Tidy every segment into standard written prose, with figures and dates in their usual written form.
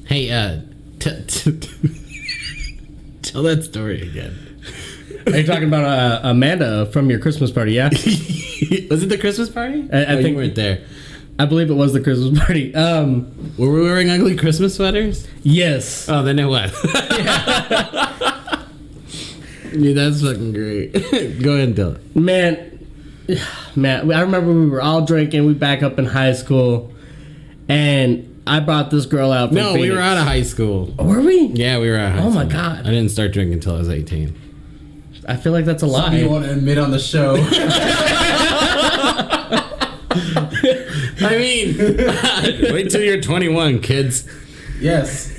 Hey, tell that story again. Are you talking about Amanda from your Christmas party? Yeah. Was it the Christmas party? I think you weren't there. I believe it was the Christmas party. Were we wearing ugly Christmas sweaters? Yes. Oh, then it was. Dude, that's fucking great. Go ahead and tell it. Man, I remember we were all drinking. We back up in high school, and I brought this girl out. From Phoenix. We were out of high school. Oh, were we? Yeah, we were out of high school. Oh my god! I didn't start drinking until I was 18. I feel like that's a lie. You want to admit on the show? I mean, wait till you're 21, kids. Yes.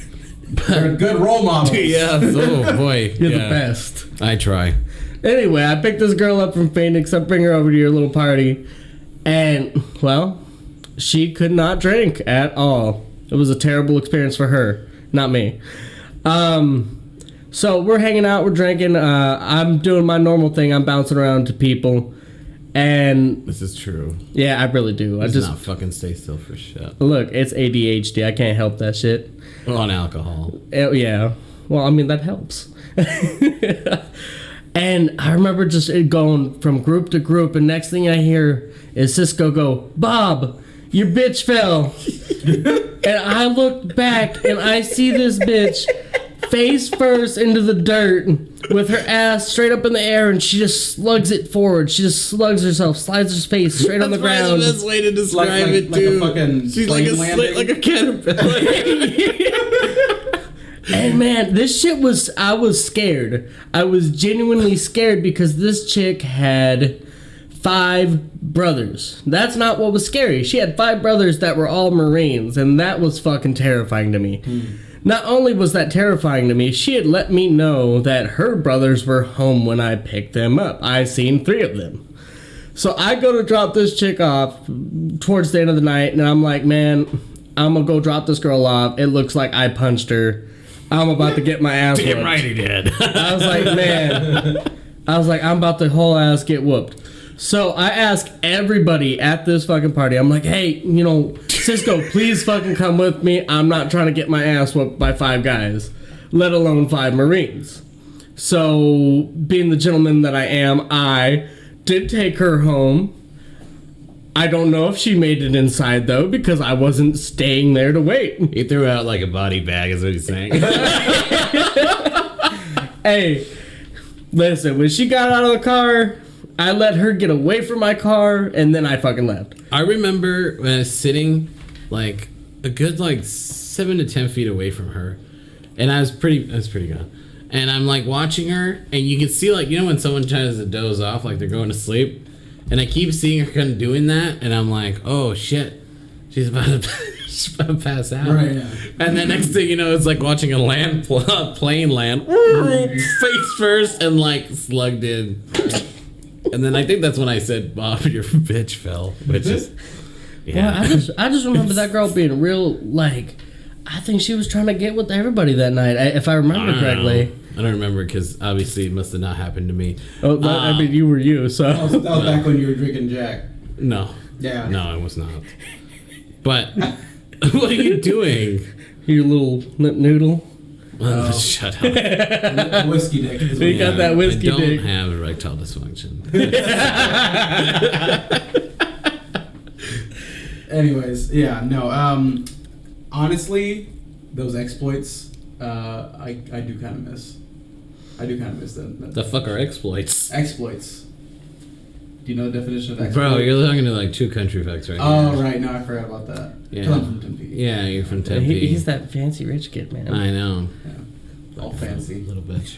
You're a good role model. Yeah. Oh boy, You're the best. I try. Anyway, I picked this girl up from Phoenix. I bring her over to your little party, and well, she could not drink at all. It was a terrible experience for her, not me. So we're hanging out, we're drinking. I'm doing my normal thing. I'm bouncing around to people, and This is true. yeah, I really do. I Does just not fucking stay still for shit. look. It's ADHD. I can't help that shit. On alcohol. Yeah. Well, I mean that helps. And I remember just it going from group to group, and next thing I hear is Cisco go, "Bob, your bitch fell." And I look back and I see this bitch face first into the dirt with her ass straight up in the air, and she just slugs it forward. She just slugs herself, slides her face straight on the ground. That's the best way to describe it, like dude. a fucking She's like a caterpillar. And man, this shit was, I was scared. I was genuinely scared because this chick had 5 brothers. That's not what was scary. She had 5 brothers that were all Marines, and that was fucking terrifying to me. Not only was that terrifying to me, she had let me know that her brothers were home when I picked them up. I seen 3 of them. So I go to drop this chick off towards the end of the night, and I'm like, man, I'm gonna go drop this girl off. It looks like I punched her. I'm about to get my ass whooped. Damn right he did. I was like, man. I was like, I'm about to whole ass get whooped. So I ask everybody at this fucking party, I'm like, hey, Cisco, please fucking come with me. I'm not trying to get my ass whooped by 5 guys, let alone 5 Marines. So, being the gentleman that I am, I did take her home. I don't know if she made it inside, though, because I wasn't staying there to wait. He threw out like a body bag, is what he's saying. Hey, listen, when she got out of the car, I let her get away from my car, and then I fucking left. I remember when I was sitting like a good 7 to 10 feet away from her, and I was pretty good. And I'm like watching her, and you can see when someone tries to doze off, like they're going to sleep, and I keep seeing her kind of doing that, and I'm like, oh shit, she's about to pass out. Right. Yeah. And then next thing you know, it's like watching a plane land, face first, and slugged in. And then I think that's when I said, "Bob, your bitch fell," which is, yeah. Well, I just remember that girl being real, I think she was trying to get with everybody that night, if I remember correctly. I don't remember because obviously it must have not happened to me. Oh, I mean, you were you, so. That was back when you were drinking Jack. No. Yeah. No, I was not. But what are you doing? You little lip noodle. Shut up. Whiskey dick. You got that whiskey dick. I don't have erectile dysfunction. Anyways, yeah, no. Honestly, those exploits, I do kind of miss. I do kind of miss them. The fuck are exploits? Exploits. Do you know the definition of exploit? Bro, you're talking to 2 country facts right Oh, now. right. No, I forgot about that. Yeah. I'm from Tempe. Yeah, you're from Tempe. He's that fancy rich kid, man. I know. Yeah. All fancy. Little bitch.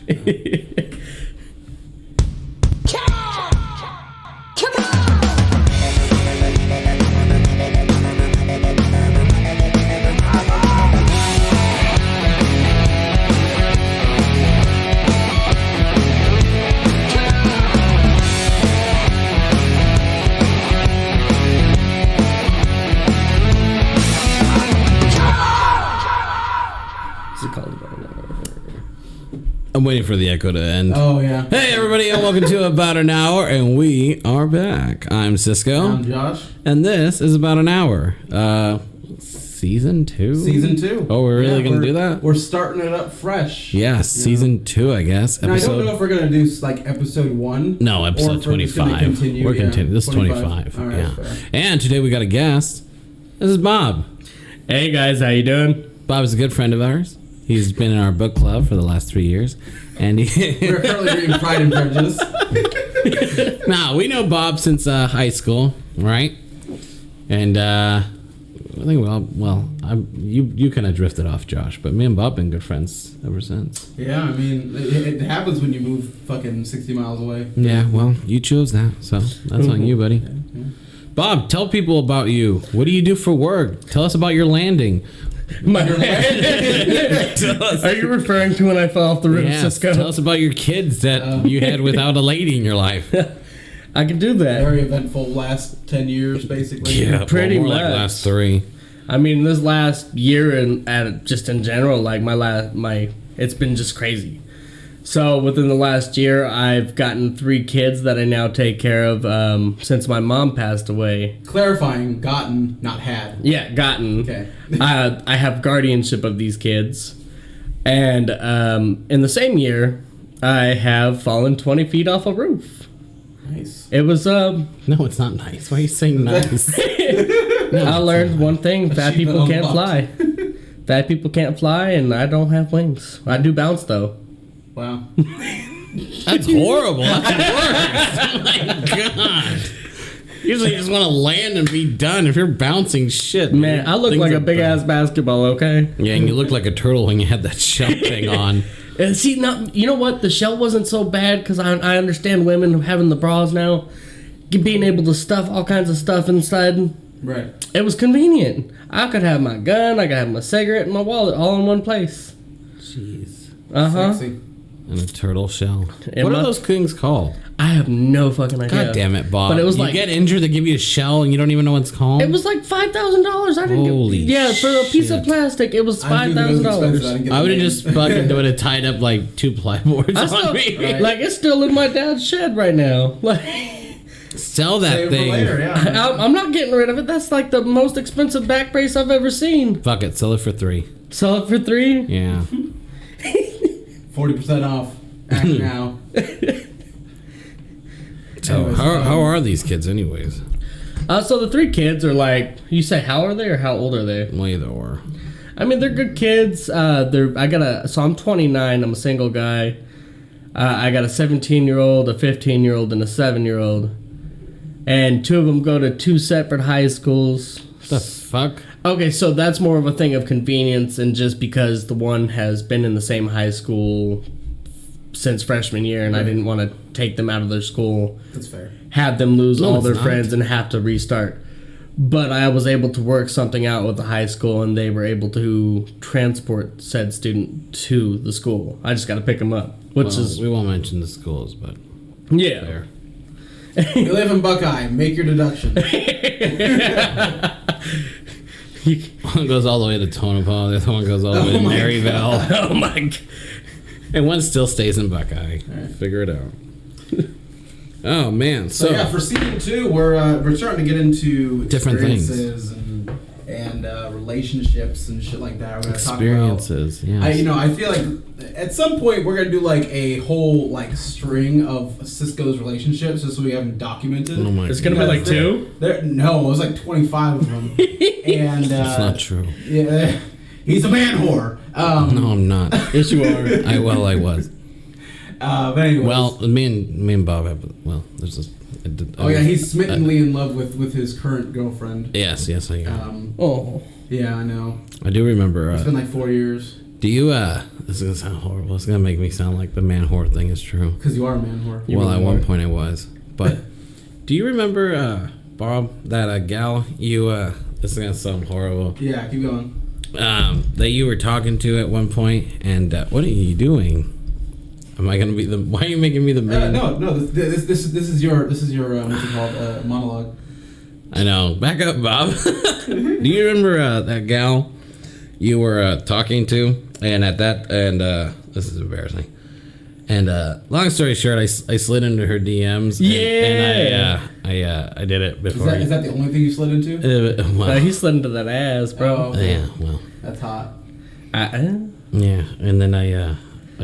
I'm waiting for the echo to end. Oh, yeah. Hey, everybody, and welcome to About an Hour, and we are back. I'm Cisco. I'm Josh. And this is About an Hour. season 2? Season 2. Oh, we're really gonna do that? We're starting it up fresh. Yeah, season 2, I guess. Now, I don't know if we're gonna do like episode 1. No, or episode if we're just gonna 25. continue. We're continuing. This is 25. All right, yeah. fair. And today we got a guest. This is Bob. Hey guys, how you doing? Bob's a good friend of ours. He's been in our book club for the last 3 years. And We're currently reading Pride and Prejudice. Nah, we know Bob since high school, right? And I think you kind of drifted off, Josh, but me and Bob been good friends ever since. Yeah, I mean, it happens when you move fucking 60 miles away. Yeah, well, you chose that, so that's on you, buddy. Yeah. Bob, tell people about you. What do you do for work? Tell us about your landing. Are you referring to when I fell off the roof, Yes, Cisco? tell us about your kids that you had without a lady in your life. I can do that. Very eventful last 10 years, basically. Yeah, Pretty more like much. last 3. I mean, this last year and just in general, like it's been just crazy. So within the last year, I've gotten 3 kids that I now take care of since my mom passed away. Clarifying, gotten, not had. Yeah, gotten. Okay. I have guardianship of these kids, and in the same year, I have fallen 20 feet off a roof. Nice. It was No, it's not nice. Why are you saying nice? I learned one thing: fat people can't fly. Fat people can't fly, and I don't have wings. I do bounce though. Wow. That's horrible. That's worse. Oh my god. Usually you just want to land and be done. If you're bouncing shit. Man, I look things like are a big bad. ass basketball. Okay. Yeah, and you look like a turtle when you had that shell thing on. And see, now you know what? The shell wasn't so bad because I understand women having the bras now, being able to stuff all kinds of stuff inside. Right. It was convenient. I could have my gun, I could have my cigarette, and my wallet all in one place. Jeez. Sexy. And a turtle shell. And What are my- those things called? I have no fucking idea. God damn it, Bob. But it was you like get injured, they give you a shell, and you don't even know what it's called? it was like $5,000. I didn't Holy get for a piece of shit. plastic. It was I knew it was expensive, I $5,000. didn't get I the would have name. just fucking would have tied up like 2 plyboards I on still, me. Right. like it's still in my dad's shed right now. Like Sell that Save it thing. for later, yeah. I'm not getting rid of it. That's like the most expensive back brace I've ever seen. Fuck it, sell it for 3. Sell it for $3. Yeah. 40% off. Act now. So Anyways, how are these kids anyways? So the 3 kids are like, you say how are they or how old are they? Well, either or. I mean, they're good kids. So I'm 29. I'm a single guy. I got a 17-year-old, a 15-year-old, and a 7-year-old. And 2 of them go to 2 separate high schools. The fuck? Okay, so that's more of a thing of convenience and just because the one has been in the same high school since freshman year and I didn't want to take them out of their school, That's fair. have them lose No, all it's their not. friends and have to restart. But I was able to work something out with the high school and they were able to transport said student to the school. I just got to pick them up, which Well, is, we won't mention the schools, but yeah. fair. You live in Buckeye. Make your deduction. One goes all the way to Tonopah, the other one goes all the way to my Maryville, Oh my god. and one still stays in Buckeye. Figure it out. Oh man, So yeah, for season 2, we're starting to get into Different things. experiences and relationships and shit like that. We're gonna experiences. Talk about, Yeah. I feel like at some point we're gonna do like a whole like string of Cisco's relationships just so we have them documented. Oh my. It's gonna be God. like 2? No, it was like 25 of them, and That's not true. yeah, he's a man whore. No, I'm not. Yes, you are. I was. But anyways. Well, me and Bob have. Well, there's this. Oh yeah, he's smittenly in love with his current girlfriend. Yes, I am. Oh. Yeah, I know. I do remember. It's been like 4 years. Do you? This is gonna sound horrible. It's gonna make me sound like the man whore thing is true. Because you are a man whore. Well, at really one are. point I was. But do you remember, Bob, that gal you? This is gonna sound horrible. Yeah, keep going. That you were talking to at one point, and what are you doing? Am I gonna be the? Why are you making me the man? No. This is your what's it called monologue. I know. Back up, Bob. Do you remember that gal you were talking to? And this is embarrassing. And long story short, I slid into her DMs. And I did it before. Is that the only thing you slid into? Well, He slid into that ass, bro. yeah, well. That's hot. Yeah, and then I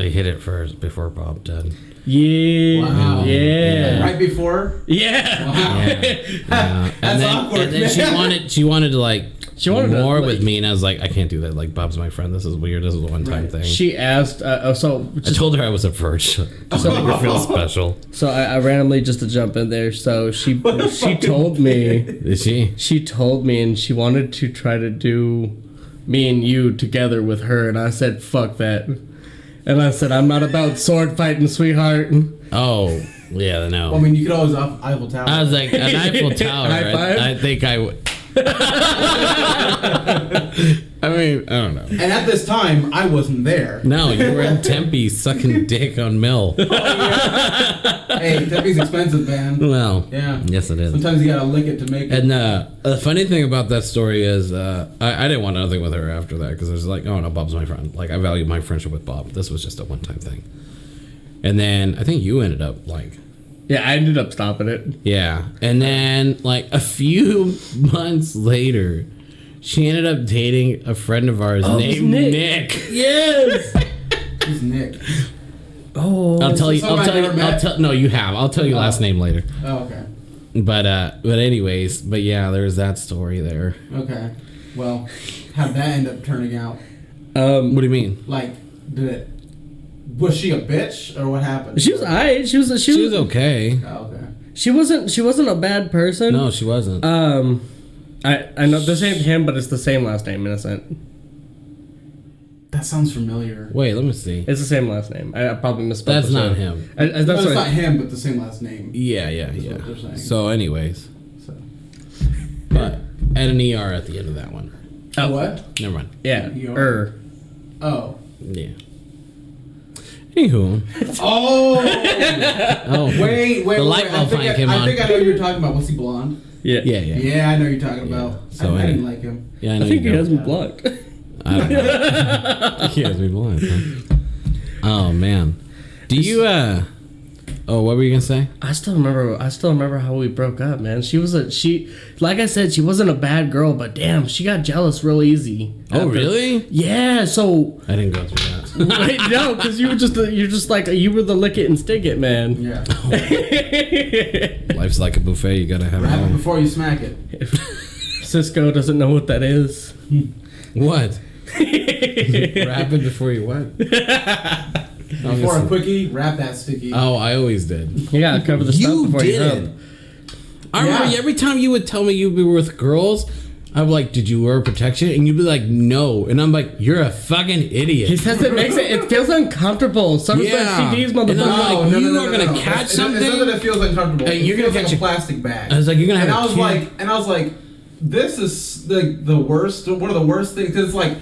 hit it first before Bob did. Yeah. Wow. Yeah. Right before? Yeah. Wow. Yeah. That's awkward, And then she wanted to like She wanted to, more like- with me, and I was like, I can't do that. Like, Bob's my friend. This is weird. This is a one-time Right. thing. She asked, I told her I was a virgin. So make her feel special. so I randomly, just to jump in there, so she told me, Did she? she told me, and she wanted to try to do me and you together with her, and I said, fuck that. And I said, I'm not about sword fighting, sweetheart. Oh, yeah, no. Well, I mean, you could always off Eiffel Tower. I was like, an Eiffel Tower. High five? I think I would. I mean, I don't know. And at this time, I wasn't there. No, you were in Tempe sucking dick on Mill. Hey, Tempe's expensive, man. Well, Yeah. yes, it is. Sometimes you gotta lick it to make it. And the funny thing about that story is, I didn't want nothing with her after that because I was like, oh no, Bob's my friend. Like, I value my friendship with Bob. This was just a one-time thing. And then I think you ended up like, Yeah, I ended up stopping it. yeah. And then like a few months later, she ended up dating a friend of ours named Nick. Yes. Who's Nick? Oh. I'll tell you. someone I never met? No, you have. I'll tell you last name later. Oh, okay. But anyways, but yeah, there's that story there. Okay. Well, how'd that end up turning out? What do you mean? Like, was she a bitch or what happened? She was alright. She was okay. Oh, okay. She wasn't a bad person. No, she wasn't. I know the same him, but it's the same last name, Innocent. That sounds familiar. Wait, let me see. It's the same last name. I probably misspelled. That's the not same. him. That's No, what it's not him, but the same last name. Yeah. what they're saying. So, anyways, So. but add an ER at the end of that one. Oh. What? Never mind. Yeah. You're- Oh. Yeah. Anywho. Oh! Oh. Wait. The light bulb finally came on. I think I know who you're talking about. Was he blonde? Yeah. Yeah. Yeah, I know who you're talking about. So I didn't anyway. like him. Yeah, I know I think you he don't. has me blocked. I don't know. He has me blind. Huh? Oh man. Do you Oh, what were you gonna say? I still remember how we broke up, man. She like I said, she wasn't a bad girl, but damn, she got jealous real easy. Oh, really? Yeah. So I didn't go through that. wait, no, because you were just the lick it and stick it, man. Yeah. Life's like a buffet. You gotta have it Wrap it all. before you smack it. Cisco doesn't know what that is. What? Rapid before you what? Before a quickie, wrap that sticky. Oh, I always did. You gotta cover the stuff before you did rub. it. I remember Yeah. every time you would tell me you were with girls, I'm like, did you wear protection? And you'd be like, no. And I'm like, you're a fucking idiot. He says it feels uncomfortable. Some Yeah. STDs, And I'm motherfucker. like, you are gonna catch something? It's not that it feels uncomfortable. And It you're gonna feels catch like a- a plastic bag. I was like, you're gonna have and a I was kid. like, this is the worst. One of the worst things. Because it's like,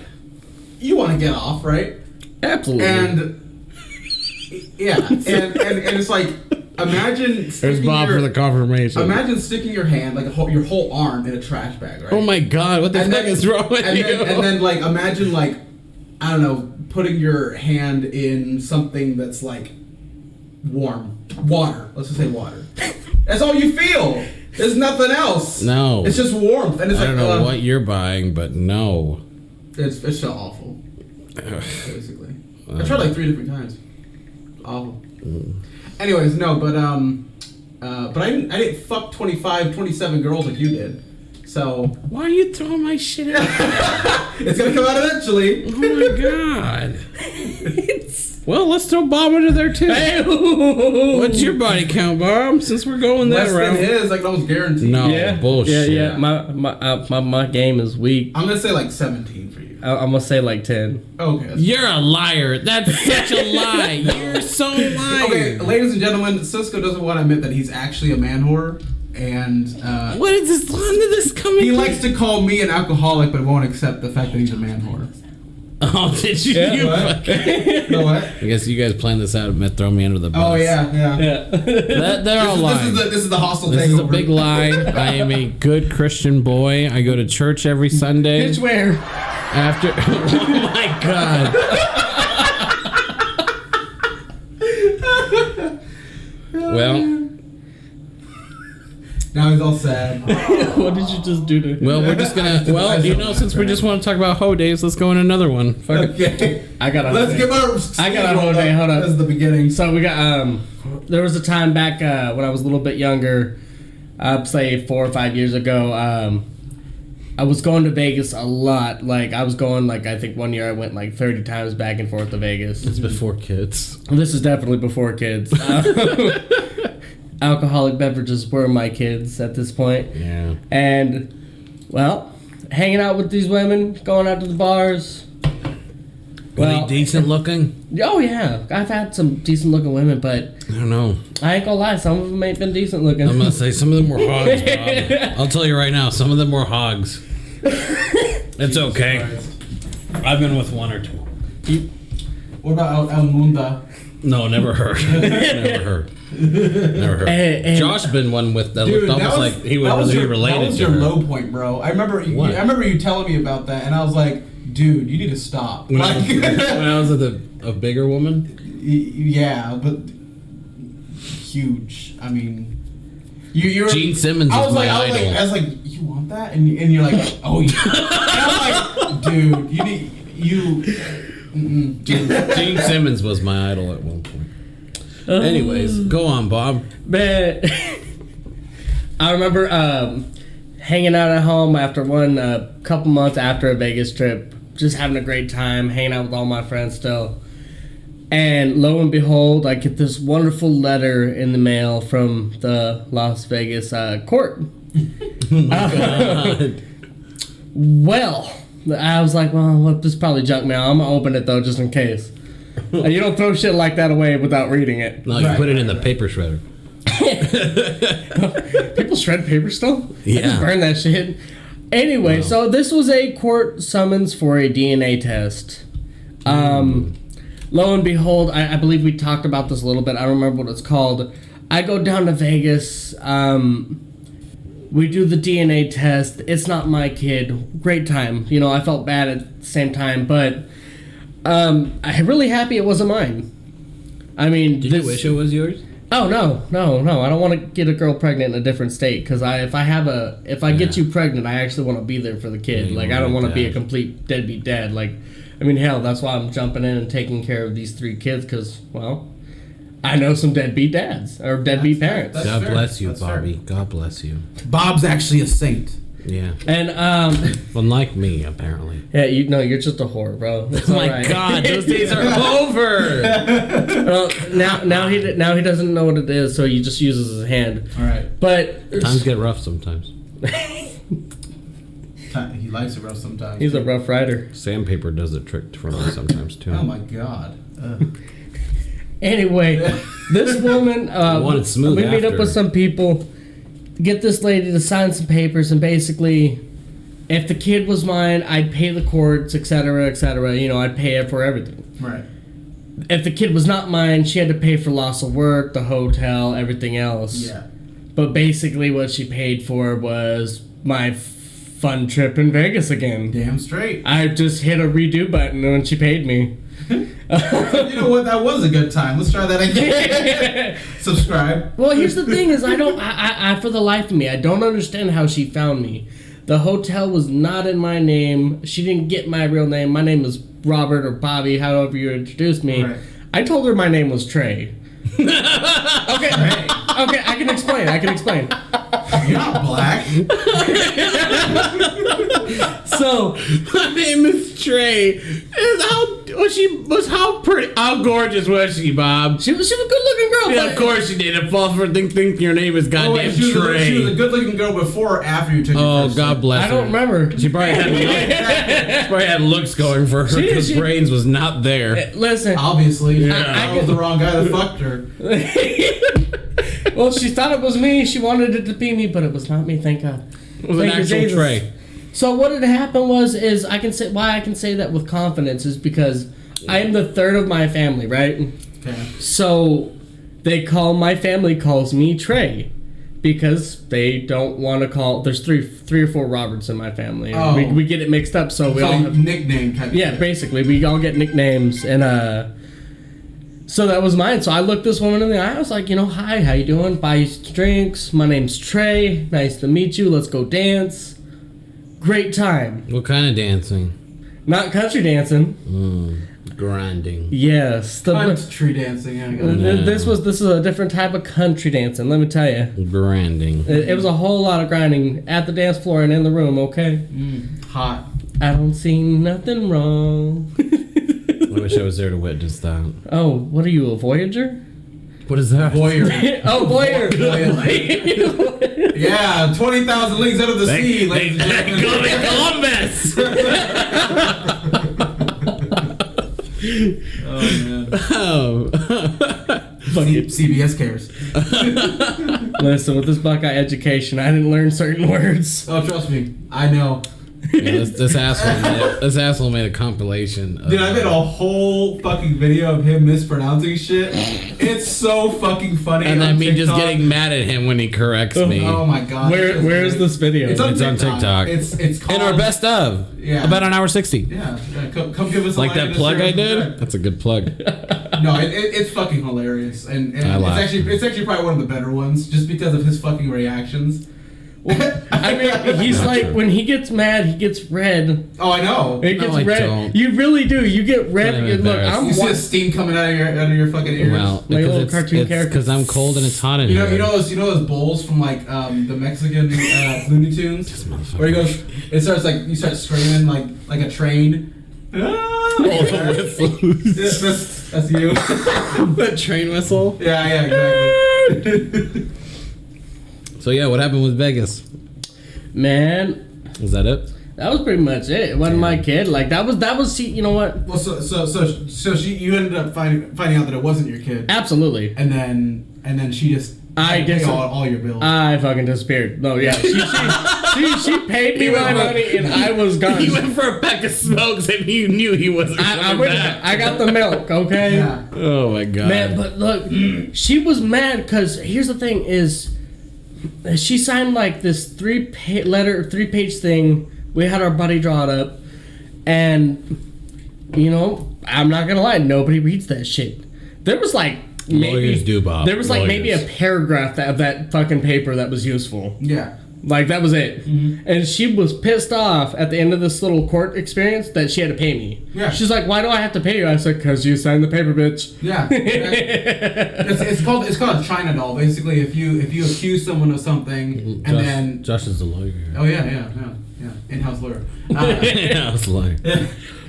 you want to get off, right? Absolutely. And yeah, and it's like, imagine. There's sticking Bob for the confirmation. Imagine sticking your hand, like your whole arm, in a trash bag, right? Oh my god, what the And fuck then- is wrong with and you? then like imagine like, I don't know, putting your hand in something that's like warm water. Let's just say water. That's all you feel. There's nothing else. No. It's just warmth, and it's I like don't know what you're buying, but no. it's so awful. Basically, I tried like 3 different times. Awful. Anyways, no, but I didn't fuck 25, 27 girls like you did. So Why are you throwing my shit out? it's gonna come out eventually. Oh my god. Well, let's throw Bob into there too. What's your body count, Bob? Since we're going that Less than route. his, I can almost guarantee. No, yeah, bullshit. Yeah. My game is weak. I'm gonna say like 17 for you. I'm gonna say like 10. Okay. You're a liar. That's such a lie. You're so lying. Okay, ladies and gentlemen, Cisco doesn't want to admit that he's actually a man whore, and What is this? When did this come he in? likes to call me an alcoholic, but won't accept the fact that he's a man whore. Oh, did you? Yeah, you what? fucking- No what? I guess you guys planned this out and throw me under the bus. Oh yeah. Yeah. They're all lying. This is the hostile This takeover. is a big lie. I am a good Christian boy. I go to church every Sunday. Bitch, where? After, oh my god. Well, now he's all sad. What did you just do to him? well, we're just gonna. Well, you know, since we just want to talk about hoe days, let's go in another one. Fuck it. Okay. I got a Let's hoe get day. our. I got a hoe day. Hold up. This is the beginning. So we got there was a time back when I was a little bit younger, say 4 or 5 years ago. I was going to Vegas a lot. Like I was going I think one year I went 30 times back and forth to Vegas. It's before kids. This is definitely before kids. Alcoholic beverages were my kids at this point. Yeah. And well, hanging out with these women, going out to the bars. Were they decent looking? Oh yeah, I've had some decent looking women, but I don't know. I ain't gonna lie, some of them ain't been decent looking. I'm gonna say some of them were hogs, Bob. I'll tell you right now, some of them were hogs. It's okay. I've been with one or two. What about El Munda? No, never heard. Never heard. Never heard. And Josh been one with that looked almost like he would really be related That was to your her. low point, bro. I remember you telling me about that, and I was like, dude, you need to stop. When I was with a bigger woman? Yeah, but huge. I mean, you're Gene Simmons was my idol. I was like, you want that? And you're like, oh yeah. And I'm like, dude, you need Gene Simmons was my idol at one point. Anyways, go on, Bob. Man, I remember hanging out at home after one couple months after a Vegas trip, just having a great time, hanging out with all my friends still. And lo and behold, I get this wonderful letter in the mail from the Las Vegas court. God. Well, I was like, well, this is probably junk mail. I'm going to open it, though, just in case. You don't throw shit like that away without reading it. No, you put it in the paper shredder. People shred paper still? Yeah. I just burn that shit. Anyway, so this was a court summons for a DNA test. Lo and behold, I believe we talked about this a little bit. I don't remember what it's called. I go down to Vegas. We do the DNA test. It's not my kid. Great time. You know, I felt bad at the same time, but I'm really happy it wasn't mine. I mean, Did you wish it was yours? Oh no! I don't want to get a girl pregnant in a different state because if I get you pregnant, I actually want to be there for the kid. Yeah, Like I don't want to be a complete deadbeat dad. Like, I mean, hell, that's why I'm jumping in and taking care of these 3 kids because, well, I know some deadbeat dads or deadbeat parents. That's God fair. bless you, That's Bobby. God bless you. Bob's actually a saint. Yeah. And Unlike me, apparently. yeah, you're just a whore, bro. It's Oh my alright. God, those days are over. Well, now he doesn't know what it is, so he just uses his hand. All right. But Times get rough sometimes. He likes it rough sometimes. he's a rough rider. Sandpaper does the trick for me sometimes too. Oh my god. Anyway, this woman, want it smooth we meet up after. with some people, get this lady to sign some papers, and basically, if the kid was mine, I'd pay the courts, etc., etc. You know, I'd pay for everything. Right. If the kid was not mine, she had to pay for loss of work, the hotel, everything else. Yeah. But basically, what she paid for was my fun trip in Vegas again. Damn straight. I just hit a redo button when she paid me. You know what? That was a good time. Let's try that again. Subscribe. Well, here's the thing: is I for the life of me, I don't understand how she found me. The hotel was not in my name. She didn't get my real name. My name was Robert or Bobby, however you introduced me. Right. I told her my name was Trey. Okay, I can explain. You're not black. So My name is Trey. How gorgeous was she, Bob? she was a good looking girl. Yeah, but of course she did. It falls for think your name is Oh, goddamn wait, she was a Trey. good looking girl before or after you took your Oh, first God sip? bless I her. don't remember. She probably had looks going for her because She- brains was not there. Listen. Obviously. Yeah. I was the wrong guy that fucked her. Well, she thought it was me. She wanted it to be me, but it was not me. Thank God. It was an Thank you, actual Jesus. Trey. So what had happened is I can say that with confidence is because I am the third of my family, right? Okay. So my family calls me Trey because they don't want to call. There's three or four Roberts in my family. Oh. We get it mixed up, so we So all have. nickname type. Yeah, basically we all get nicknames, and So that was mine. So I looked this woman in the eye. I was like, hi, how you doing? Buy you drinks. My name's Trey. Nice to meet you. Let's go dance. Great time. What kind of dancing? Not country dancing. Grinding. Yes. Country dancing. This is a different type of country dancing, let me tell you. Grinding. It was a whole lot of grinding at the dance floor and in the room, okay? Hot. I don't see nothing wrong. I wish I was there to witness that. Oh, what are you, a Voyager? What is that? Voyeur. Oh, Voyeur. Yeah, 20,000 leagues out of the sea, ladies and gentlemen. Columbus! Oh, man. Oh. CBS cares. Listen, with this Buckeye education, I didn't learn certain words. Oh, trust me. I know. Yeah, this asshole made a compilation. Dude, I made a whole fucking video of him mispronouncing shit. It's so fucking funny. And then on me just TikTok. getting mad at him when he corrects me. Oh my god. Where is this video? It's on TikTok. It's called In our best of. Yeah. About an hour 60. Yeah. Come give us a Like line that to plug I serve. did? That's a good plug. No, it's fucking hilarious, and I laugh. it's actually probably one of the better ones, just because of his fucking reactions. I mean, he's Not like, true. when he gets mad, he gets red. Oh, I know. It gets I red. don't. You really do. You get red. I'm Look, embarrassed. I'm You see the steam coming out of your fucking ears. Well, Like a little because cartoon character. because I'm cold and it's hot in You here. know those bowls from like the Mexican Looney Tunes, motherfucker. where he goes, it starts like you start screaming like a train. Oh, the whistle. Yeah, that's you. The train whistle. Yeah, exactly. So yeah, what happened with Vegas? Man, Was that it? that was pretty much it. It wasn't my kid. Like that was. See, you know what? Well, so you ended up finding out that it wasn't your kid, Absolutely. and then she just I paid did all your bills. I fucking disappeared. No, yeah, she paid me my money and I was gone. He went for a pack of smokes and he knew he wasn't coming back. I got the milk, okay? Yeah. Oh my god. Man, but look, she was mad because here's the thing: is she signed like this three-page thing. We had our buddy draw it up, and I'm not gonna lie, nobody reads that shit. There was like Lawyers do, Bob. There was like maybe a Lawyers. paragraph of that fucking paper that was useful. Yeah. Like that was it. Mm-hmm. And she was pissed off at the end of this little court experience that she had to pay me. Yeah. She's like, "Why do I have to pay you?" I said, "Cause you signed the paper, bitch." Yeah. it's called a China doll. Basically, if you accuse someone of something and then Josh is the lawyer. oh yeah, in-house lawyer. Yeah, I was like,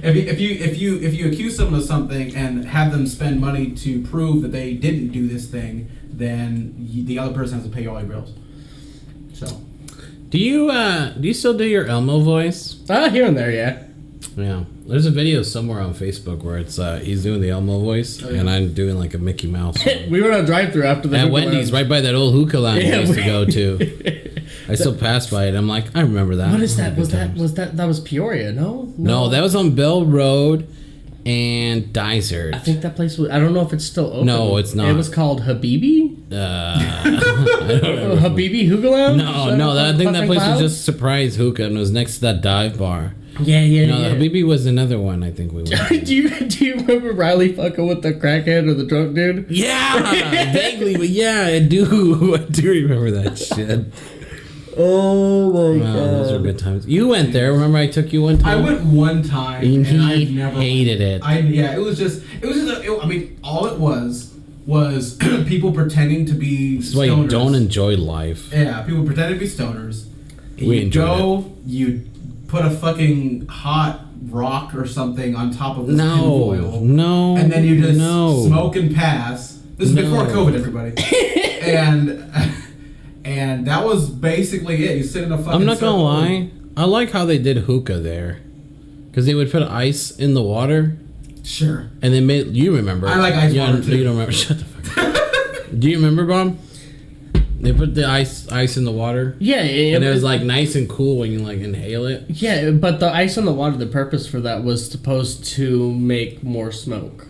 If you accuse someone of something and have them spend money to prove that they didn't do this thing, then the other person has to pay you all your bills. So. do you still do your Elmo voice? Here and there, yeah. Yeah. There's a video somewhere on Facebook where it's he's doing the Elmo voice and I'm doing like a Mickey Mouse one. We were on a drive-thru after the At hookah Wendy's, lounge. right by that old hookah lounge Yeah, I used to we- go to. I still pass by it. I'm like, I remember that. What is that? Good times. That was Peoria? No. No, that was on Bell Road and Dysart. I think that place was. I don't know if it's still open. No, it's not. It was called Habibi. I don't remember. Habibi Hookah Lounge. No, I think that Puffin' place Clouds? was just Surprise Hookah and it was next to that dive bar. Yeah. No, Habibi was another one I think we went to. do you remember Riley fucking with the crackhead or the drunk dude? Yeah, vaguely, but yeah, I do. I do remember that shit. Oh my Wow, those were good times. You went there. Remember I took you one I time? went one time And and I he never hated it. it was just all it was people pretending to be That's why you stoners. don't enjoy life. Yeah, people pretending to be stoners. We You enjoyed you put a fucking hot rock or something on top of this No, tinfoil. no, And then you just no. smoke and pass. This is No. before COVID, everybody. and that was basically it. You sit in a fucking I'm not gonna circle. lie. I like how they did hookah there, because they would put ice in the water, Sure. and they made. You remember? I like ice you water, don't- too. You don't remember? Shut the fuck up. Do you remember, Bob? They put the ice in the water, Yeah, and it was like nice and cool when you like inhale it. yeah, but the ice in the water. The purpose for that was supposed to make more smoke.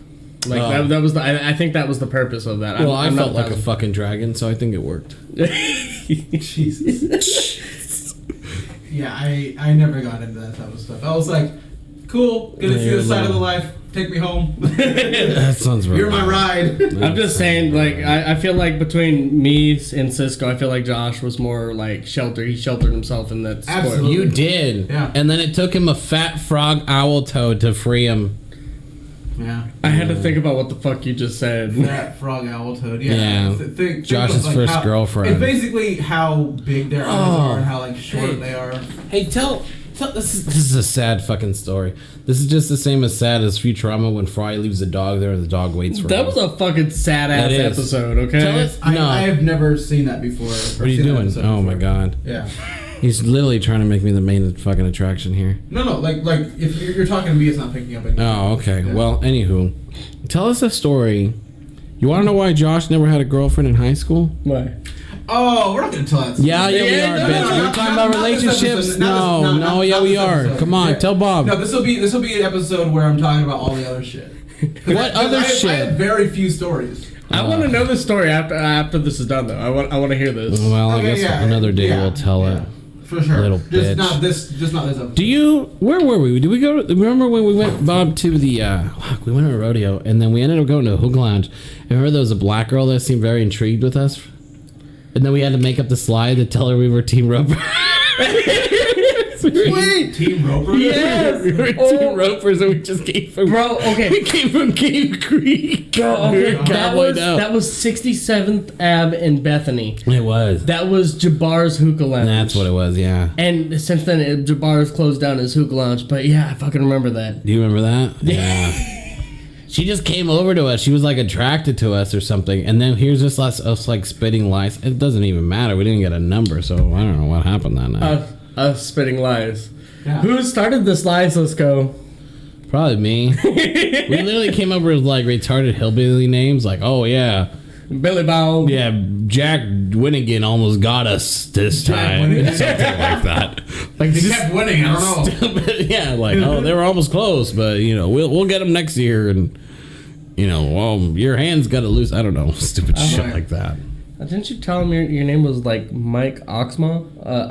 Like Oh. that was the. I think that was the purpose of that. Well, I'm I felt not like a fucking dragon, so I think it worked. Jesus. Yeah, I never got into that type of stuff. I was like, Cool. Good to see the side of the life. Take me home. That sounds right. You're my ride. I'm just saying, like, I feel like between me and Cisco, I feel like Josh was more like sheltered. He sheltered himself in that sport. Absolutely. You did. Yeah. And then it took him a fat frog owl toad to free him. Yeah. I had to think about what the fuck you just said. That frog owl toad. Yeah. Yeah. Think Josh's of, like, first girlfriend. It's basically how big their eyes Oh. are and how like short they are. Hey, tell this is a sad fucking story. This is just the same as sad as Futurama when Fry leaves the dog there and the dog waits for That him. was a fucking sad ass That is. episode, okay? Tell us. No. I have never seen that before. What are you doing? Oh my god. Yeah. He's literally trying to make me the main fucking attraction here. No, like if you're talking to me, it's not picking up anything. Oh, okay. Yeah. Well, anywho, tell us a story. You want to know why Josh never had a girlfriend in high school? Why? Oh, we're not gonna tell that. Yeah, we Yeah, are, no, bitch. no, We're not- talking not- about not this relationships. episode. Not this- No, not yeah, we this are. episode. Come on, Yeah. tell Bob. No, this will be an episode where I'm talking about all the other shit. What other I shit? have very few stories. I want to know the story after this is done, though. I want to hear this. Well, I Okay, guess yeah, another day yeah, we'll tell yeah. it. For sure. Little just bitch. not this episode. Do you? Where were we? Did we go? Remember when we went, Bob, to the? Fuck, we went to a rodeo, and then we ended up going to a hookah lounge. And remember, there was a black girl that seemed very intrigued with us, and then we had to make up the slide to tell her we were Team Roper. Wait, Team Roper? Yes! We were Team Ropers, and we just came from. Bro, okay. We came from Cave Creek. Bro, okay. We were That cowboyed was, out. that was 67th Ave in Bethany. It was. That was Jabbar's Hookah Lounge. That's what it was. Yeah. And since then, Jabbar's closed down his hookah lounge. But yeah, I fucking remember that. Do you remember that? Yeah. She just came over to us. She was like attracted to us or something. And then here's just us like spitting lies. It doesn't even matter. We didn't get a number, so I don't know what happened that night. Us spitting lies. Yeah. Who started this lie, Cisco? Probably me. We literally came up with like retarded hillbilly names, like, oh yeah, Billy Bow. yeah, Jack Winnigan almost got us this Jack time, Winnigan. something like that. Like He just kept winning. I don't know. stupid, yeah, like oh they were almost close, but you know we'll get them next year, and you know well your hand's got to loose. I don't know, stupid shit right. like that. Didn't you tell him your name was like Mike Oxma?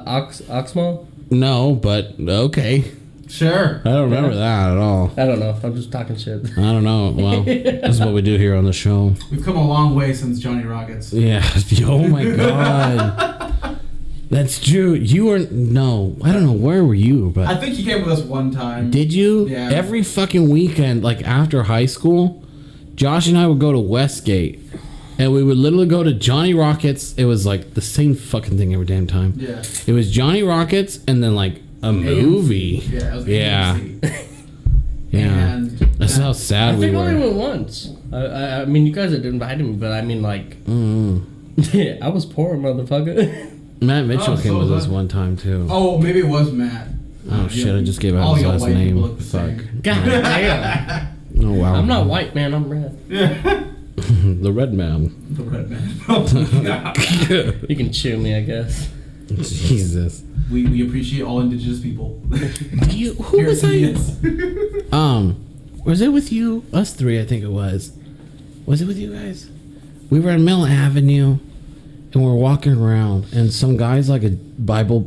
Oxma? No, but okay, Sure. I don't remember that at all. I don't know. I'm just talking shit. I don't know. Well, this is what we do here on the show. We've come a long way since Johnny Rockets. Yeah. Oh my god. That's true. You were no. I don't know where were you, I but think he came with us one time. did you? Yeah. Every fucking weekend, like after high school, Josh and I would go to Westgate, and we would literally go to Johnny Rockets. It was like the same fucking thing every damn time. Yeah. It was Johnny Rockets, and then like a movie. Yeah. It was Yeah. AMC. Yeah. And That's how I sad we think I only were. went once. I mean, you guys had invited me, but I mean, like, I was poor, motherfucker. Matt Mitchell Oh, came so with was us I. one time too. Oh, maybe it was Matt. Oh shit! I just gave out All his y'all last white people name. look the Fuck. same. God damn. Oh wow. I'm not white, man. I'm red. The red man. The red man. Oh, God. You can chew me, I guess. Jesus. We appreciate all indigenous people. Who was I? Yes. Was it with you? Us three, I think it was. Was it with you guys? We were on Mill Avenue, and we're walking around, and some guy's like a Bible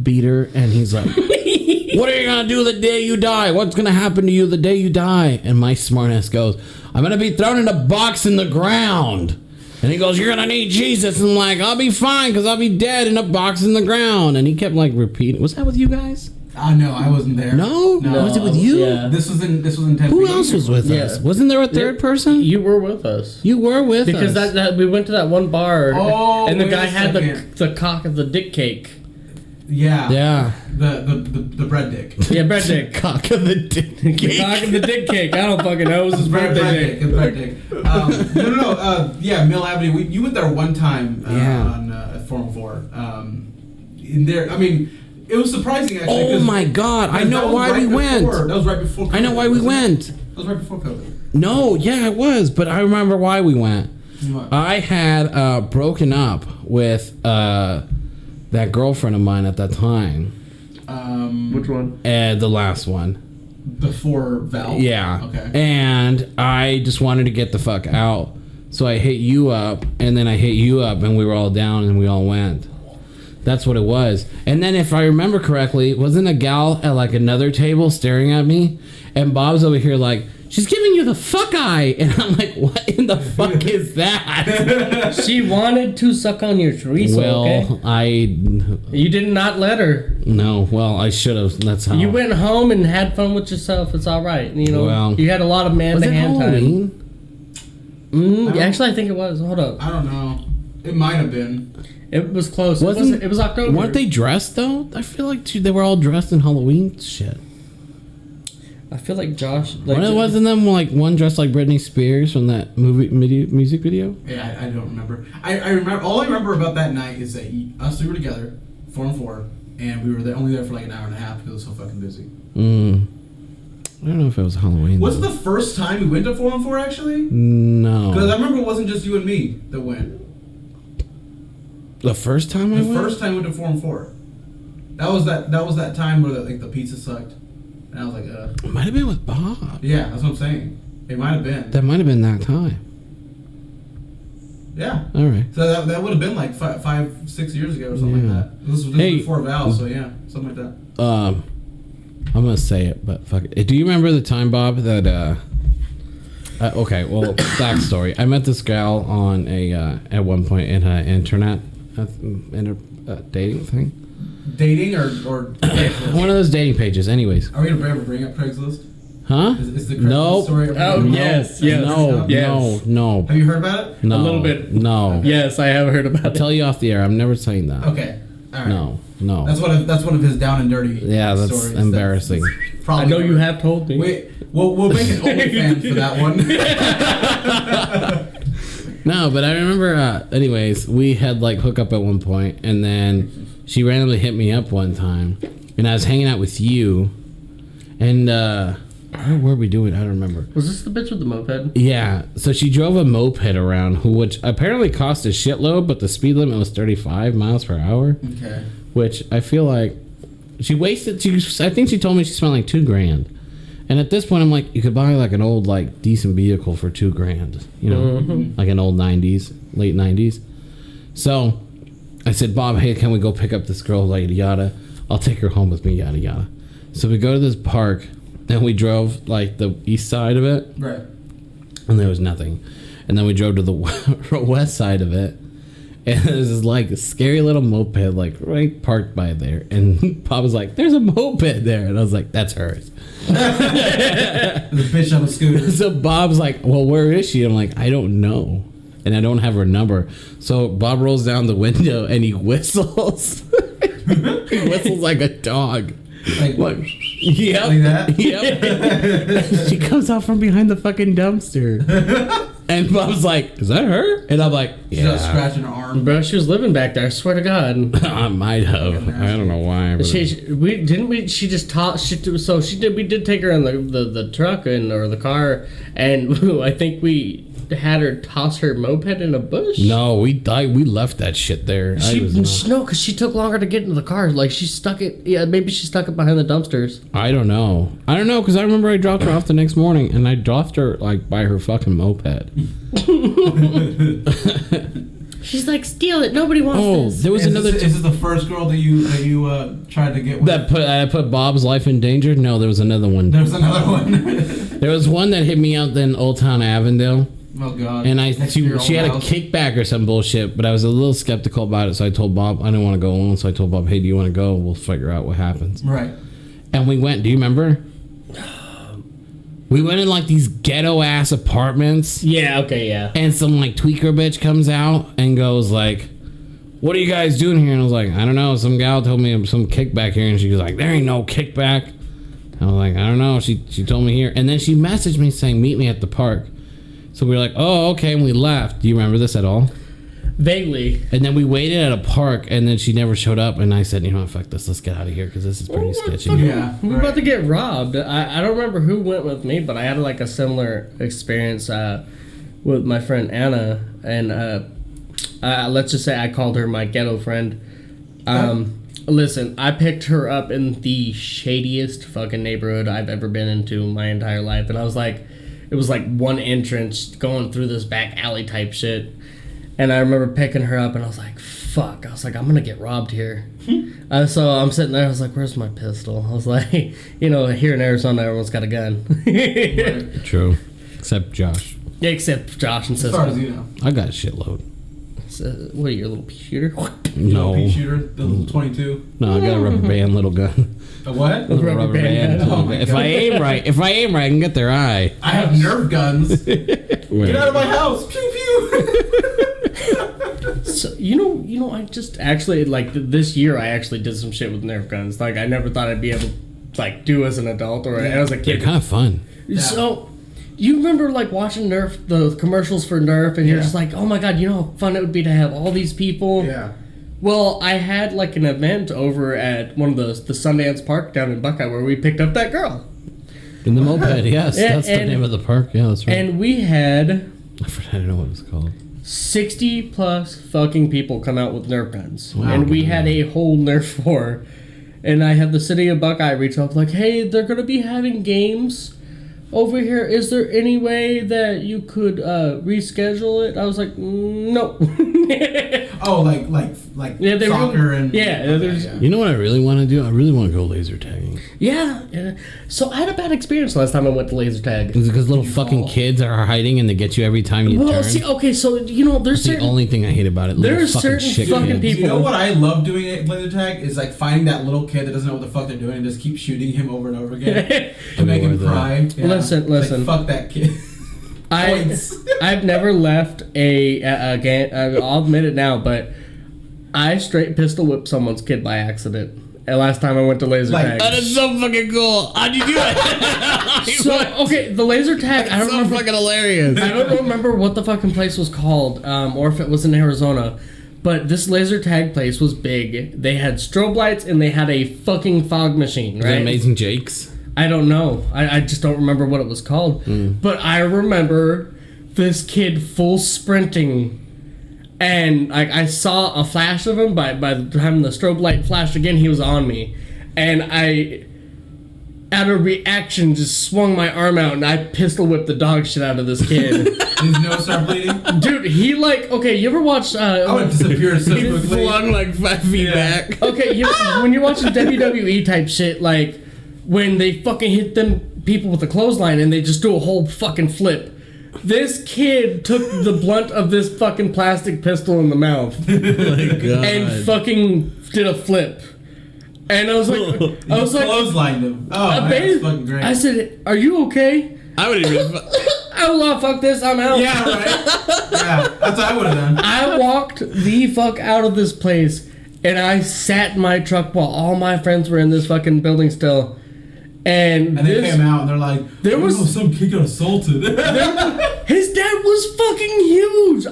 beater, and he's like, "What are you gonna do the day you die? What's gonna happen to you the day you die?" And my smartass goes, "I'm gonna be thrown in a box in the ground." And he goes, "You're gonna need Jesus." And I'm like, "I'll be fine, cause I'll be dead in a box in the ground." And he kept like repeating. Was that with you guys? No, I wasn't there. No? Was it with you? Yeah. This was in Tempe. Who else was with Yeah. us? Wasn't there a third person? You were with us. You were with Because us. that we went to that one bar, Oh, and the wait guy a had second. the cock of the dick cake. Yeah. Yeah. The bread dick. Yeah, bread dick. Cock of the dick. The cock of the dick cake. I don't fucking know. It was his Bread birthday dick. cake. Bread dick. No. Yeah, Mill Avenue. You went there one time Yeah. on at 404. In there, I mean, it was surprising actually. Oh 'cause- my god! I that know was why right we went. That was right before. COVID, I know why we wasn't it? went. That was right before COVID. No, yeah, it was, but I remember why we went. What? I had broken up with that girlfriend of mine at that time. Which one? The last one. Before Val. Yeah. Okay. And I just wanted to get the fuck out. So I hit you up, and then I hit you up, and we were all down, and we all went. That's what it was. And then if I remember correctly, wasn't a gal at like another table staring at me? And Bob's over here like, she's giving you the fuck eye. And I'm like, what in the fuck is that? She wanted to suck on your chorizo, Well, okay? You did not let her. No, well, I should have. That's how. You went home and had fun with yourself. It's all right. You know, Well, you had a lot of man-to-hand time. Actually, I think it was. Hold up. I don't know. It might have been. It was close. It was October. Weren't they dressed though? I feel like they were all dressed in Halloween shit. I feel like Josh. Like, Wasn't them like one dressed like Britney Spears from that music video? Yeah, I don't remember. I remember. All I remember about that night is that us three were together, 4 and 4, and we were only there for like an hour and a half because it was so fucking busy. I don't know if it was Halloween. Was it the first time we went to 4 and 4 actually? No. Because I remember it wasn't just you and me that went. The first time I went? The first time we went to 4 and 4. That was that time where the pizza sucked. And I was like, It might have been with Bob. Yeah, that's what I'm saying. It might have been. That might have been that time. Yeah. All right. So that would have been like 5-6 years ago or something like that. This was before Val, so yeah, something like that. I'm gonna say it, but fuck it. Do you remember the time, Bob, that okay, well, backstory. I met this gal on at one point in an internet dating thing. Dating or one of those dating pages. Anyways. Are we gonna ever bring up Craigslist? Huh? Is the Craigslist Nope. story? Oh, No. yes. No. Have you heard about it? No. A little bit. No. Yes, I have heard about I'll it. tell you off the air. I'm never saying that. Okay. All right. No. That's one of his down and dirty. Yeah, that's stories. embarrassing. That's probably I know you have told me. Wait, we'll make an OnlyFans for that one. No, but I remember. Anyways, we had like hook up at one point, and then she randomly hit me up one time, and I was hanging out with you, and what were we doing? I don't remember. Was this the bitch with the moped? Yeah, so she drove a moped around, which apparently cost a shitload, but the speed limit was 35 miles per hour. Okay. Which I feel like she wasted. I think she told me she spent like $2,000, and at this point I'm like, you could buy like an old like decent vehicle for $2,000, you know, like an old '90s, late '90s. So I said, Bob, hey, can we go pick up this girl? Yada yada. I'll take her home with me. Yada yada. So we go to this park. And we drove like the east side of it, Right. and there was nothing. And then we drove to the west side of it, and there's this like scary little moped like right parked by there. And Pop was like, "There's a moped there," and I was like, "That's hers." The bitch on a scooter. So Bob's like, "Well, where is she?" I'm like, "I don't know, and I don't have her number." So Bob rolls down the window and he whistles. He whistles like a dog. Like Yep. Like that? Yep. She comes out from behind the fucking dumpster. And Bob's like, "Is that her?" And I'm like, She's "Yeah." not scratching her arm. Bro, she was living back there. I swear to God. I might have. I don't know why. But She just taught. We did take her in the truck or the car, and I think we had her toss her moped in a bush. no, we left that shit there. No, because she took longer to get into the car. Like she stuck it. Yeah, maybe she stuck it behind the dumpsters. I don't know, because I remember I dropped her off the next morning, and I dropped her like by her fucking moped. She's like, steal it. Nobody wants this. There was another. Is this the first girl that you tried to get with? I put Bob's life in danger. No, there was another one. There's another one. There was one that hit me out in Old Town Avondale. Oh God. And she had a house. kickback or some bullshit, but I was a little skeptical about it, so I told Bob I didn't want to go alone. So I told Bob, "Hey, do you want to go? We'll figure out what happens." Right. And we went. Do you remember? We went in like these ghetto ass apartments. Yeah. Okay. Yeah. And some like tweaker bitch comes out and goes like, "What are you guys doing here?" And I was like, "I don't know. Some gal told me some kickback here," and she was like, "There ain't no kickback." I was like, "I don't know." She told me here, and then she messaged me saying, "Meet me at the park." So we were like, "Oh, okay," and we left. Do you remember this at all? Vaguely. And then we waited at a park, and then she never showed up. And I said, "You know what? Fuck this. Let's get out of here because this is pretty sketchy." Yeah. We're about to get robbed. I don't remember who went with me, but I had like a similar experience with my friend Anna, and let's just say I called her my ghetto friend. Listen, I picked her up in the shadiest fucking neighborhood I've ever been into my entire life, and I was like, it was like one entrance going through this back alley type shit. And I remember picking her up, and I was like, fuck. I was like, I'm gonna get robbed here. So I'm sitting there. I was like, where's my pistol? I was like, you know, here in Arizona, everyone's got a gun. Right. True. Except Josh. Yeah, except Josh and As far as Cisco. you know. I got a shitload. So, what are you, a little pea shooter? No. Pea shooter, the little 22. No, I got a rubber band little gun. A what? Rubber Rubber band. band. Oh my If God. I aim right, I can get their eye. I have Nerf guns. Wait. Get out of my house! Pew pew! So, you know, I just actually, like, this year I actually did some shit with Nerf guns. Like, I never thought I'd be able to, like, do as an adult or as a They're kid. kind of fun. So, you remember, like, watching Nerf, the commercials for Nerf, and you're Yeah. just like, oh my god, you know how fun it would be to have all these people? Yeah. Well, I had, like, an event over at one of the Sundance Park down in Buckeye where we picked up that girl. In the moped, yes. Yeah, That's the and- name of the park. Yeah, that's right. And we had I forgot, I don't know what it was called. 60 plus fucking people come out with Nerf guns. Wow. And we had a whole Nerf war. And I had the city of Buckeye reach out like, hey, they're going to be having games over here. Is there any way that you could reschedule it? I was like, no. Oh, like Yeah, they soccer really- and yeah, there's- You know what I really want to do? I really want to go laser tagging. Yeah. So I had a bad experience last time I went to laser tag. It's because little fucking fall? kids are hiding and they get you every time you Well, turn. see, okay, so, you know, there's That's the certain... only thing I hate about it. Little There's fucking certain shit fucking kids. people- You know what I love doing at laser tag is like finding that little kid that doesn't know what the fuck they're doing and just keep shooting him over and over again to make him Everywhere cry. Yeah. Listen. Like, fuck that kid. Points. I've never left a game. I'll admit it now, but I straight pistol whipped someone's kid by accident. And last time I went to laser Like, tag. That is so fucking cool. How'd you do it? So okay, the laser tag. I don't so remember. fucking hilarious. I don't remember what the fucking place was called, or if it was in Arizona. But this laser tag place was big. They had strobe lights and they had a fucking fog machine. Is Right? that Amazing Jake's? I don't know. I just don't remember what it was called. But I remember this kid full sprinting, and I saw a flash of him. By the time the strobe light flashed again, he was on me, and I, out of reaction, just swung my arm out and I pistol whipped the dog shit out of this kid. His nose start bleeding. Dude, he like okay. You ever watch? I would disappear so He quickly. flung like 5 feet Yeah. back. Okay, when you're watching WWE type shit, like when they fucking hit them people with a clothesline and they just do a whole fucking flip. This kid took the blunt of this fucking plastic pistol in the mouth Oh my god. and fucking did a flip. And I was like, Clotheslined him. Oh, man, babe, that's fucking great. I said, "Are you okay?" I would even. Oh, fuck this, I'm out. Yeah, right. Yeah, that's what I would have done. I walked the fuck out of this place and I sat in my truck while all my friends were in this fucking building still. And And they this, came out and they're like, There was- "Oh, some kid got assaulted." his dad was fucking huge.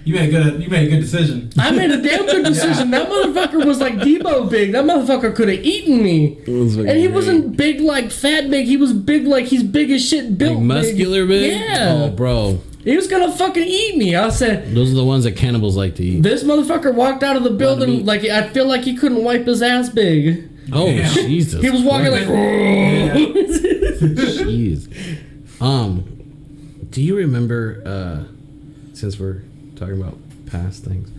You made a good decision. I made a damn good decision. That motherfucker was like Debo big. That motherfucker could have eaten me. And he wasn't big like fat big. He was big like he's big as shit built. Like muscular big? Yeah. Oh, bro. He was gonna fucking eat me. I said, Those are the ones that cannibals like to eat. this motherfucker walked out of the meat. building like I feel like he couldn't wipe his ass big. Oh, Yeah. Jesus. He was walking Christ. Jeez. Do you remember, since we're talking about past things,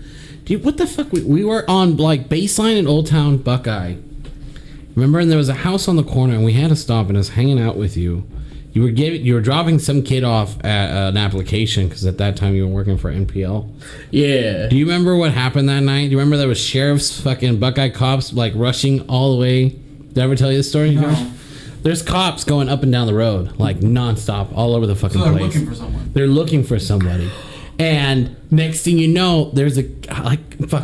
what the fuck, we were on, like, Baseline in Old Town Buckeye. Remember, and there was a house on the corner, and we had to stop, and I was hanging out with you. You were dropping some kid off at an application, because at that time you were working for NPL. Yeah. Do you remember what happened that night? Do you remember there was sheriff's fucking Buckeye cops, like, rushing all the way? Did I ever tell you this story? No. There's cops going up and down the road, like, nonstop, all over the fucking So they're place. looking for someone. They're looking for somebody. And next thing you know, there's a,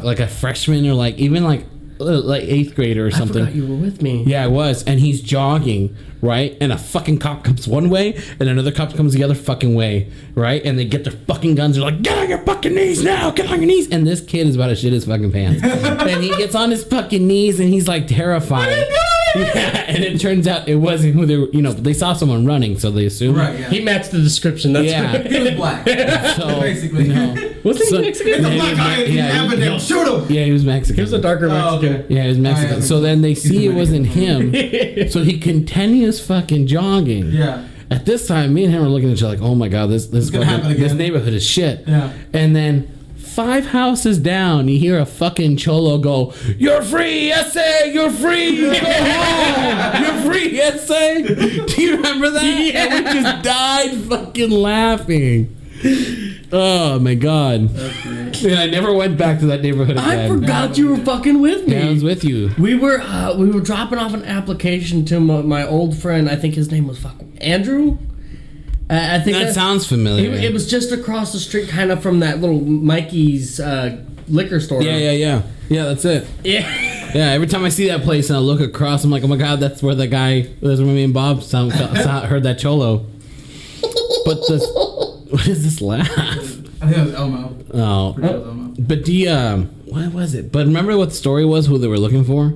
like a freshman or, like, even, like 8th grader or something. I forgot you were with me. Yeah, I was. And he's jogging, right? And a fucking cop comes one way, and another cop comes the other fucking way, right? And they get their fucking guns. They're like, get on your fucking knees now! Get on your knees! And this kid is about to shit his fucking pants. And he gets on his fucking knees, and he's like terrified. Yeah, and it turns out it wasn't who they were, they saw someone running, so they assumed. Right, yeah. He matched the description. That's Yeah. right. He was black. So, Basically. no. Wasn't So- he Mexican? It's a Yeah, black guy in yeah, Avondale. Shoot him! Yeah, he was Mexican. He was a darker Oh, Mexican. okay. Yeah, he was Mexican. yeah. So then they see it He's wasn't him. So he continues fucking jogging. Yeah. At this time, me and him are looking at each other like, oh my god, this gonna happen fucking, this again. neighborhood is shit. Yeah. And then 5 houses down, you hear a fucking cholo go, "You're free, SA! You're free! Go home! You're free, SA!" Do you remember that? Yeah. And we just died fucking laughing. Oh my god. And I never went back to that neighborhood I again. forgot you were fucking with me. Yeah, I was with you. We were dropping off an application to my old friend. I think his name was Andrew. I think That sounds familiar. It was just across the street, kind of from that little Mikey's liquor store. Yeah, that's it. Yeah. Yeah, every time I see that place and I look across, I'm like, oh my god, that's where that's where me and Bob heard that cholo. But what is this laugh? I think it was Elmo. Oh. Pretty sure it was Elmo. But what was it? But remember what the story was, who they were looking for?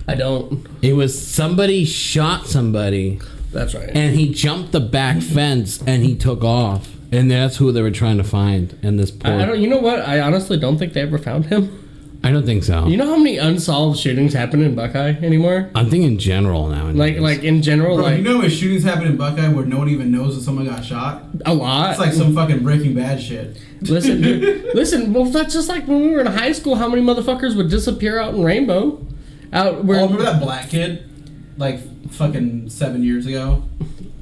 I don't. It was somebody shot somebody. That's right. And he jumped the back fence and he took off. And that's who they were trying to find. And this poor... I don't. You know what? I honestly don't think they ever found him. I don't think so. You know how many unsolved shootings happen in Buckeye anymore? I'm thinking in general now. Like in general, Bro, like you know when shootings happen in Buckeye where no one even knows that someone got shot? a lot. It's like some fucking Breaking Bad shit. Listen, dude, listen. Well, that's just like when we were in high school. How many motherfuckers would disappear out in Rainbow? Out where? Oh, remember that black kid? Like fucking 7 years ago?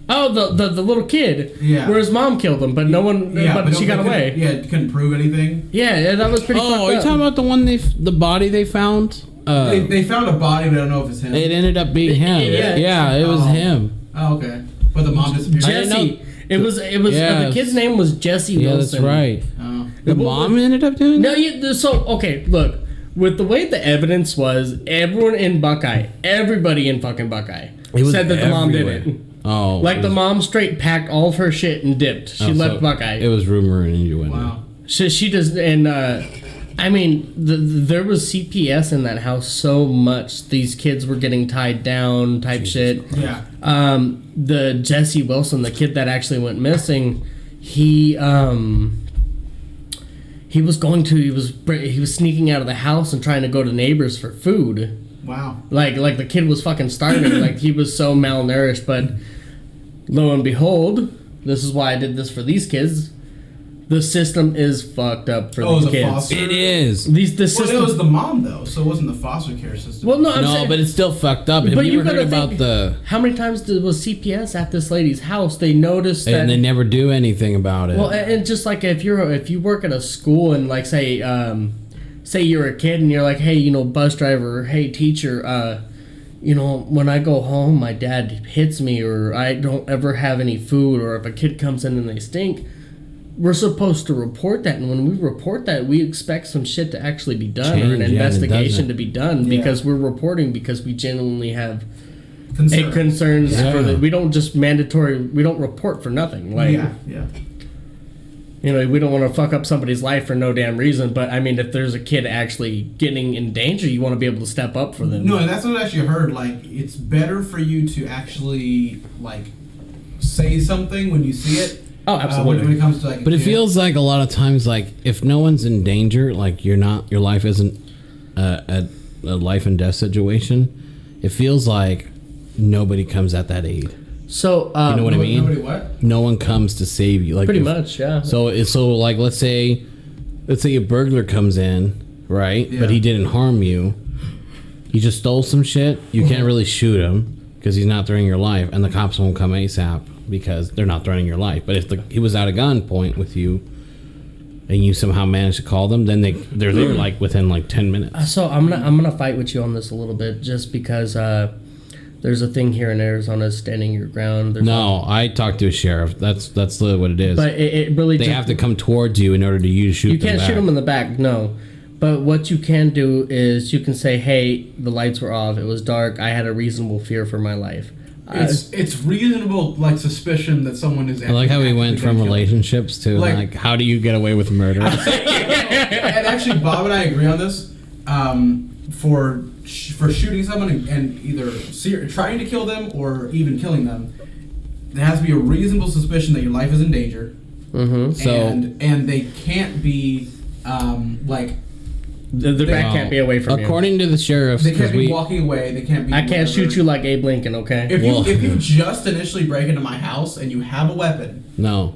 Oh, the little kid. Yeah. Where his mom killed him, but no one. But she got away. Yeah, couldn't prove anything. Yeah, that was pretty. Oh, fucked are you up. talking about the one the body they found? They found a body, but I don't know if it's him. It ended up being him. Yeah. It was him. Oh, okay. But the mom disappeared. I didn't Jesse. know- It was. Yeah. The kid's name was Jesse Yeah, Wilson. that's right. Oh. The mom ended up doing No, it? so okay, look. With the way the evidence was, everyone in Buckeye, everybody in fucking Buckeye, It was said that the mom did everywhere. it. Oh. Like it the was- mom straight packed all of her shit and dipped. She oh, left so Buckeye. It was rumor and innuendo. Wow. She does, and I mean, there was CPS in that house so much. These kids were getting tied down, type shit. Yeah. The Jesse Wilson, the kid that actually went missing, he was sneaking out of the house and trying to go to neighbors for food. Wow. Like the kid was fucking starving. Like he was so malnourished, but lo and behold, this is why I did this for these kids. The system is fucked up for these the kids. foster? It is. The Well, system. it was the mom, though, so it wasn't the foster care system. Well, no, I'm No, saying, but it's still fucked up. Have but you you ever heard gotta about think, the... how many times was CPS at this lady's house? They noticed that. And they never do anything about it. Well, and just like if you work at a school and like say you're a kid and you're like, hey, bus driver, hey teacher, when I go home, my dad hits me, or I don't ever have any food, or if a kid comes in and they stink, we're supposed to report that. And when we report that, we expect some shit to actually be done, or an Change, yeah, and it investigation doesn't. to be done, Yeah. because we're reporting because we genuinely have Concern. concerns Yeah. for the. We don't just we don't report for nothing. Like, Yeah. we don't want to fuck up somebody's life for no damn reason. But I mean, if there's a kid actually getting in danger, you want to be able to step up for them. No, and that's what I actually heard. Like, it's better for you to actually, like, say something when you see it. Oh, absolutely. When it comes to, like, a But it kid. feels like a lot of times, like, if no one's in danger, like, your life isn't a life and death situation, it feels like nobody comes at that aid. So You know what I mean? Nobody what? No one comes to save you. Like, pretty if- much, yeah. So like, let's say a burglar comes in, right? Yeah. But he didn't harm you. He just stole some shit. You can't really shoot him because he's not threatening your life, and the cops won't come ASAP because they're not threatening your life. But if he was at a gunpoint with you, and you somehow managed to call them, then they're there like within like 10 minutes. So I'm gonna fight with you on this a little bit, just because there's a thing here in Arizona, standing your ground. There's No, I talked to a sheriff. That's literally what it is. but it really They just, have to come towards you in order to you to shoot You them can't back. shoot them in the back, no. But what you can do is you can say, "Hey, the lights were off. It was dark. I had a reasonable fear for my life." It's reasonable, like, suspicion that someone is. I like how we went from relationships to like how do you get away with murder? And actually, Bob and I agree on this. For shooting someone and either trying to kill them or even killing them, there has to be a reasonable suspicion that your life is in danger. Mm-hmm. So and they can't be like The back can't be away from you. according to the sheriffs, they because can't be we walking away. They can't be. I can't shoot you like Abe Lincoln, okay? If Well- you just initially break into my house and you have a weapon, no,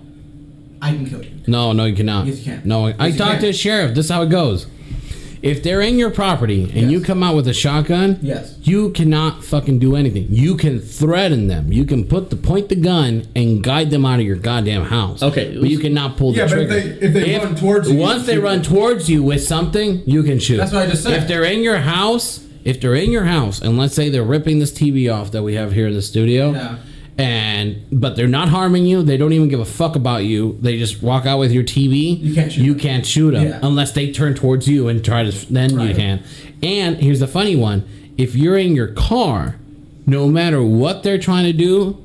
I can kill you. No, you cannot. Yes, you can. No, I you talked can. to the sheriff. This is how it goes. If they're in your property and you come out with a shotgun, Yes. you cannot fucking do anything. You can threaten them. You can point the gun and guide them out of your goddamn house. Okay. But you cannot pull the Yeah, but trigger. if they run towards you, Once you they shoot run them. towards you with something, you can shoot. That's what I just said. If they're in your house, and let's say they're ripping this TV off that we have here in the studio, Yeah. but they're not harming you. They don't even give a fuck about you. They just walk out with your TV. You can't shoot them Yeah. unless they turn towards you and try to. Then you Right. can. And here's the funny one: if you're in your car, no matter what they're trying to do,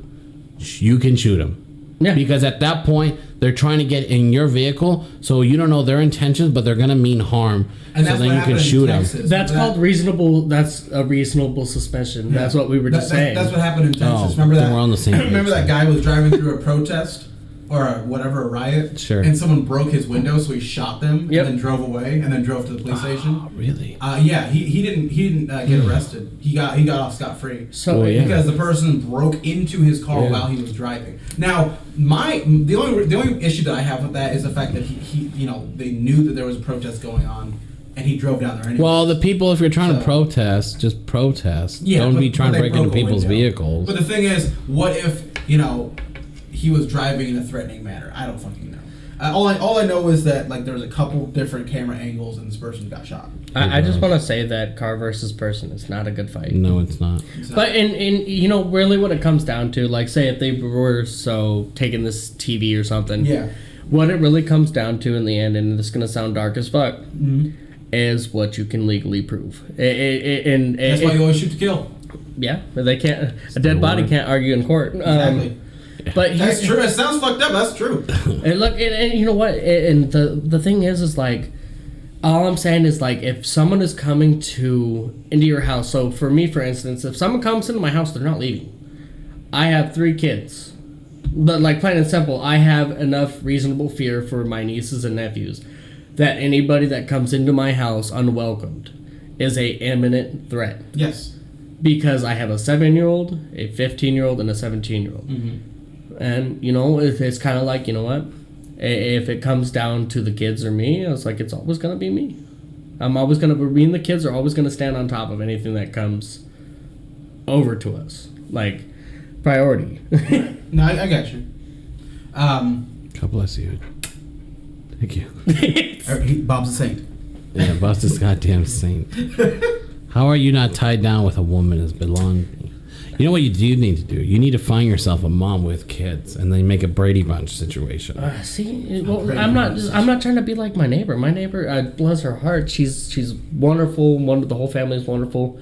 you can shoot them. Yeah. Because at that point, they're trying to get in your vehicle, so you don't know their intentions, but they're gonna mean harm. And so that's then what you can happened in shoot them. Texas. That's called reasonable. That's a reasonable suspension. Yeah. That's what we were just saying. That's what happened in Texas. Oh, Remember then that? we're on the same page Remember that then. guy was driving through a protest or a riot? Sure. And someone broke his window, so he shot them Yep. and then drove away, and then drove to the police station. Oh, really? Yeah, he didn't get arrested. He got off scot free. So Oh, yeah. Because the person broke into his car Yeah. while he was driving. Now, the only issue that I have with that is the fact that he they knew that there was a protest going on, and he drove down there anyway. Well, the people, if you're trying to So- protest, just protest. Don't but- be trying but to they break into broke a people's window. vehicles. But the thing is, what if he was driving in a threatening manner? I don't fucking know. All I know is that like there was a couple different camera angles, and this person got shot. I just want to say that car versus person is not a good fight. No, it's not. So- But really what it comes down to, like say if they were taking this TV or something, yeah, what it really comes down to in the end, and it's gonna sound dark as fuck, is what you can legally prove. that's why you always shoot to kill. Yeah, but they can't. A dead body can't argue in court. Exactly. But That's true. It sounds fucked up. That's true. And look, and you know what? And the thing is like, all I'm saying is like, if someone is coming into your house. So for me, for instance, if someone comes into my house, they're not leaving. I have 3 kids, but like plain and simple, I have enough reasonable fear for my nieces and nephews that anybody that comes into my house unwelcomed is a imminent threat. Yes. Because I have a 7-year-old, a 15-year-old, and a 17-year-old. And, it's kind of like, you know what? If it comes down to the kids or me, it's like, it's always going to be me. Me and the kids are always going to stand on top of anything that comes over to us. Like, priority. No, I got you. God bless you. Thank you. Bob's a saint. Yeah, Bob's this goddamn saint. How are you not tied down with a woman as belonging? You know what you do need to do? You need to find yourself a mom with kids, and then make a Brady Bunch situation. I'm not trying to be like my neighbor. My neighbor, bless her heart, she's wonderful. The whole family is wonderful.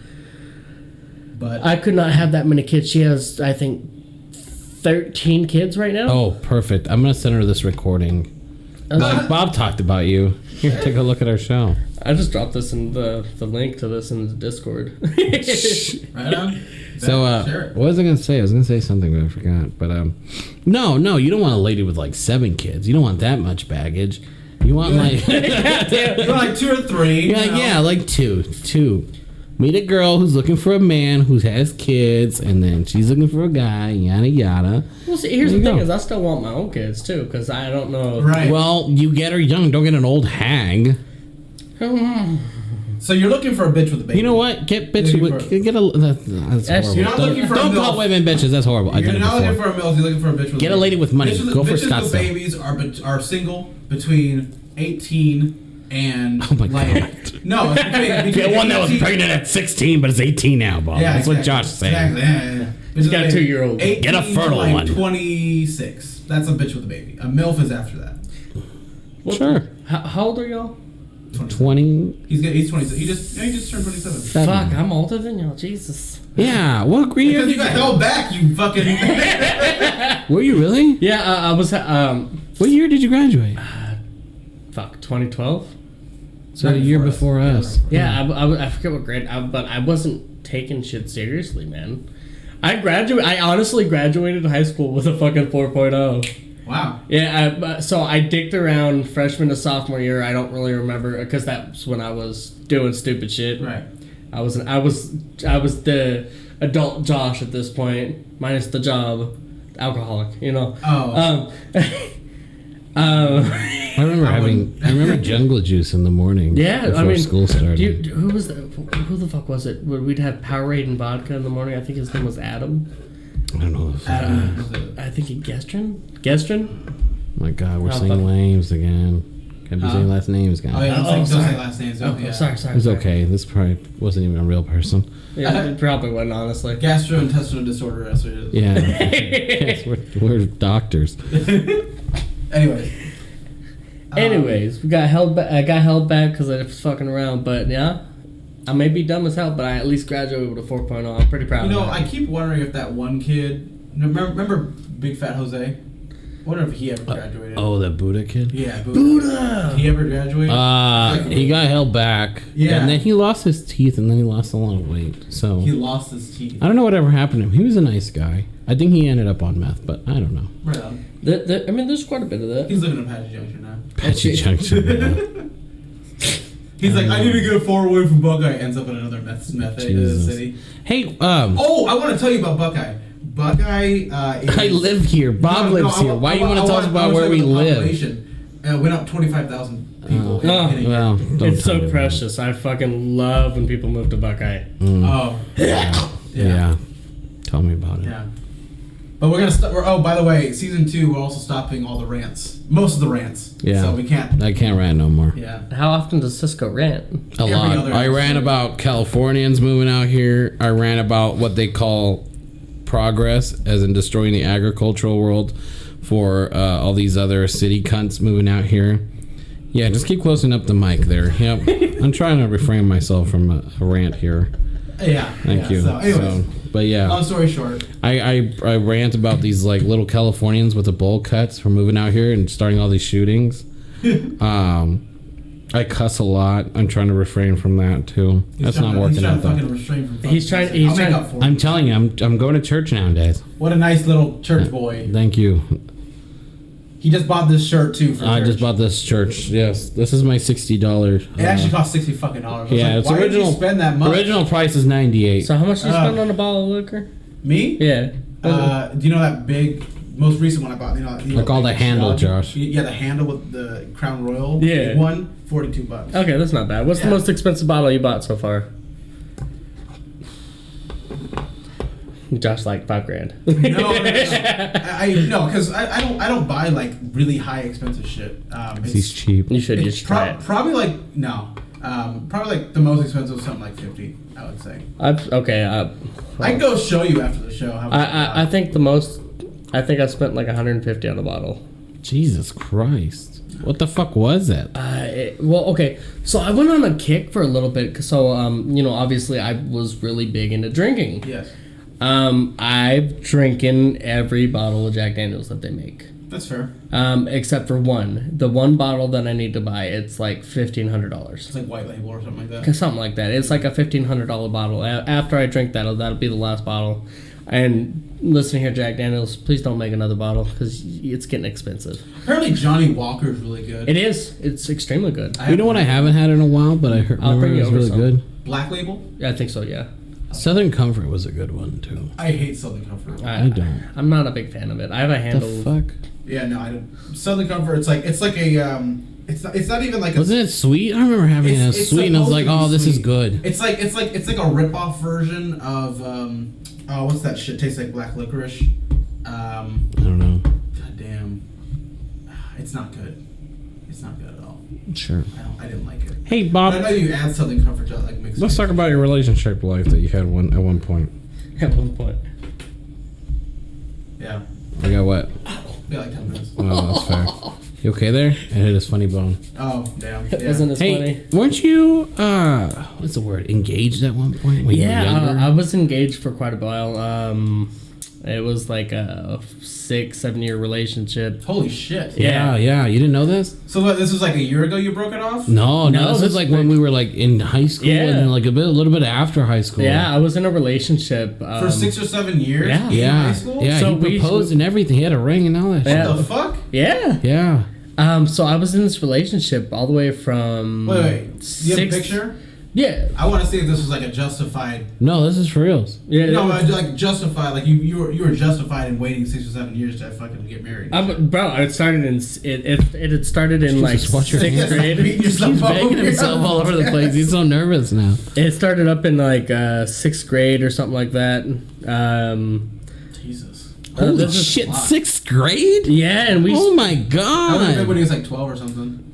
But I could not have that many kids. She has, I think, 13 kids right now. Oh, perfect. I'm going to send her this recording. Like Bob talked about you. Here, take a look at our show. I just dropped this in the link to this in the Discord. right on. So, Sure. what was I going to say? I was going to say something, but I forgot. But, no, you don't want a lady with like 7 kids. You don't want that much baggage. You want like... You're like 2 or 3. You're like, yeah, like two. Meet a girl who's looking for a man who has kids, and then she's looking for a guy, yada yada. Well, see, here's There the you thing go. is I still want my own kids too, because I don't know. Right. Well, you get her young. Don't get an old hag. So you're looking for a bitch with a baby. You know what? Get bitch. Looking With, for- get a. That's horrible. You're not looking for a Don't call MILF. women bitches. That's horrible. I You're did it not looking before. for a MILF. You're looking for a bitch with Get a a lady with money. Go for bitches with Scottsdale. babies are single between 18 and Oh my like God. no, it's between Get one that was 18 pregnant at 16, but is 18 now, Bob. Yeah, That's what exactly. Josh is saying. Exactly. Yeah. He's got a 2-year-old. Get a fertile to like one. 26. That's a bitch with a baby. A MILF is after that. Sure. How old are y'all? 20. He's 27. He just turned 27. Fuck, I'm older than y'all. Jesus. Yeah. What grade Because are you got held back, you fucking. Were you really? Yeah, I was. What year did you graduate? 2012. So a year before us. Yeah, I forget what grade, but I wasn't taking shit seriously, man. I honestly graduated high school with a fucking 4.0. Wow. Yeah, so I dicked around freshman to sophomore year. I don't really remember because that's when I was doing stupid shit. Right. I was the adult Josh at this point, minus the job, alcoholic. Oh. I remember Jungle Juice in the morning. Yeah, before school started. Who was that? Who the fuck was it? We'd have Powerade and vodka in the morning. I think his name was Adam. I don't know. I think he Gestrin. Oh my God, we're saying names again. Can't be saying last names, guys. Oh yeah, don't say last names. Sorry. It's okay. This probably wasn't even a real person. Yeah, it probably wasn't, honestly. Gastrointestinal disorder, that's what it is. Yeah. Yes, we're doctors. Anyways, we got held back. I got held back because I was fucking around. But yeah, I may be dumb as hell, but I at least graduated with a 4.0. I'm pretty proud. I keep wondering if that one kid. Remember Big Fat Jose? I wonder if he ever graduated. The Buddha kid? Yeah, Buddha. He ever graduated? He got held back. Yeah. And then he lost his teeth, and then he lost a lot of weight. So he lost his teeth. I don't know whatever happened to him. He was a nice guy. I think he ended up on meth, but I don't know. Right on. I mean, there's quite a bit of that. He's living in Apache Junction now. Apache Junction. He's like, I need to get far away from Buckeye. Ends up in another meth city. Hey, I want to tell you about Buckeye. Buckeye I live here. Bob lives here. Why do you want to tell us about where we live? Went up 25,000 people. It's so precious. I fucking love when people move to Buckeye. Oh. Yeah. Tell me about it. Yeah. But we're gonna stop. By the way, season 2 we're also stopping all the rants. Most of the rants. Yeah. So we can't. I can't rant no more. Yeah. How often does Cisco rant? A lot. I ran about Californians moving out here. I ran about what they call progress, as in destroying the agricultural world for all these other city cunts moving out here. Yeah, just keep closing up the mic there. Yep. I'm trying to refrain myself from a rant here. Yeah. Thank you. So, anyways, but yeah. Long story short, I rant about these like little Californians with the bowl cuts for moving out here and starting all these shootings. I cuss a lot. I'm trying to refrain from that too. That's not working out though. He's trying. I'm telling you, I'm going to church nowadays. What a nice little church boy. Thank you. He just bought this shirt too for I just bought this church. Yes, this is my $60. It actually cost $60 fucking dollars. Yeah, it's why original. Did you spend that much? Original price is $98. So how much did you spend on a bottle of liquor? Me? Yeah. Do you know that big, most recent one I bought? Like all the handle, Josh. Yeah, the handle with the Crown Royal. Yeah. Big one, $42. Okay, that's not bad. What's the most expensive bottle you bought so far? Josh, like $5,000. No, because I don't buy like really high expensive shit. He's cheap. You should just try it. Probably like probably like the most expensive was something like $50. I would say. I can go show you after the show. I think the most. I think I spent like $150 on a bottle. Jesus Christ! What the fuck was it? Well, okay. So I went on a kick for a little bit. So obviously I was really big into drinking. Yes. I've drinking every bottle of Jack Daniels that they make. That's fair. Except for one. The one bottle that I need to buy, it's like $1,500. It's like white label or something like that. Something like that. It's like a $1,500 bottle. After I drink that'll be the last bottle. And listen here, Jack Daniels, please don't make another bottle because it's getting expensive. Apparently Johnny Walker is really good. It is. It's extremely good. You know what I haven't had in a while, but I heard it was really good? Black Label? Yeah, I think so, yeah. Southern Comfort was a good one too. I hate Southern Comfort. I don't. I'm not a big fan of it. I have a handle. The fuck? Yeah, no, I don't. Southern Comfort. It's like a. It's not even like a. Wasn't it sweet? I remember having it sweet, and I was like, "Oh, this is good." It's like a rip-off version of what's that shit? Tastes like black licorice. I don't know. God damn. It's not good. It's not good at all. Sure. I didn't like it. Hey, Bob. But I know you add Southern Comfort to like mix. Let's talk about your relationship life that you had at one point. At one point. Yeah. I got what? Yeah, like 10 minutes. Oh, that's fair. You okay there? I hit his funny bone. Oh, damn. It wasn't as funny. Weren't you, what's the word, engaged at one point when you were younger? I was engaged for quite a while. It was like a 6-7 year relationship. Holy shit. Yeah. You didn't know this? So this was like a year ago you broke it off? No, this was like when we were like in high school and then like a little bit after high school. Yeah, I was in a relationship. For 6 or 7 years? Yeah. In high school? Yeah, so he proposed and everything. He had a ring and all that shit. What the fuck? Yeah. Yeah. So I was in this relationship all the way from... Wait. Do you have a picture? Yeah. I want to see if this was like a justified. No, this is for reals. Yeah. No, like justified. Like you were justified in waiting 6 or 7 years to fucking get married. Bro, it started in it had started in like Just watch your 6th hands. grade. He's banging himself all over the place. He's so nervous now. It started up in like 6th grade or something like that. Jesus. Holy this is shit! a lot. 6th grade? Yeah, and we. Oh my I was god! when he was like 12 or something.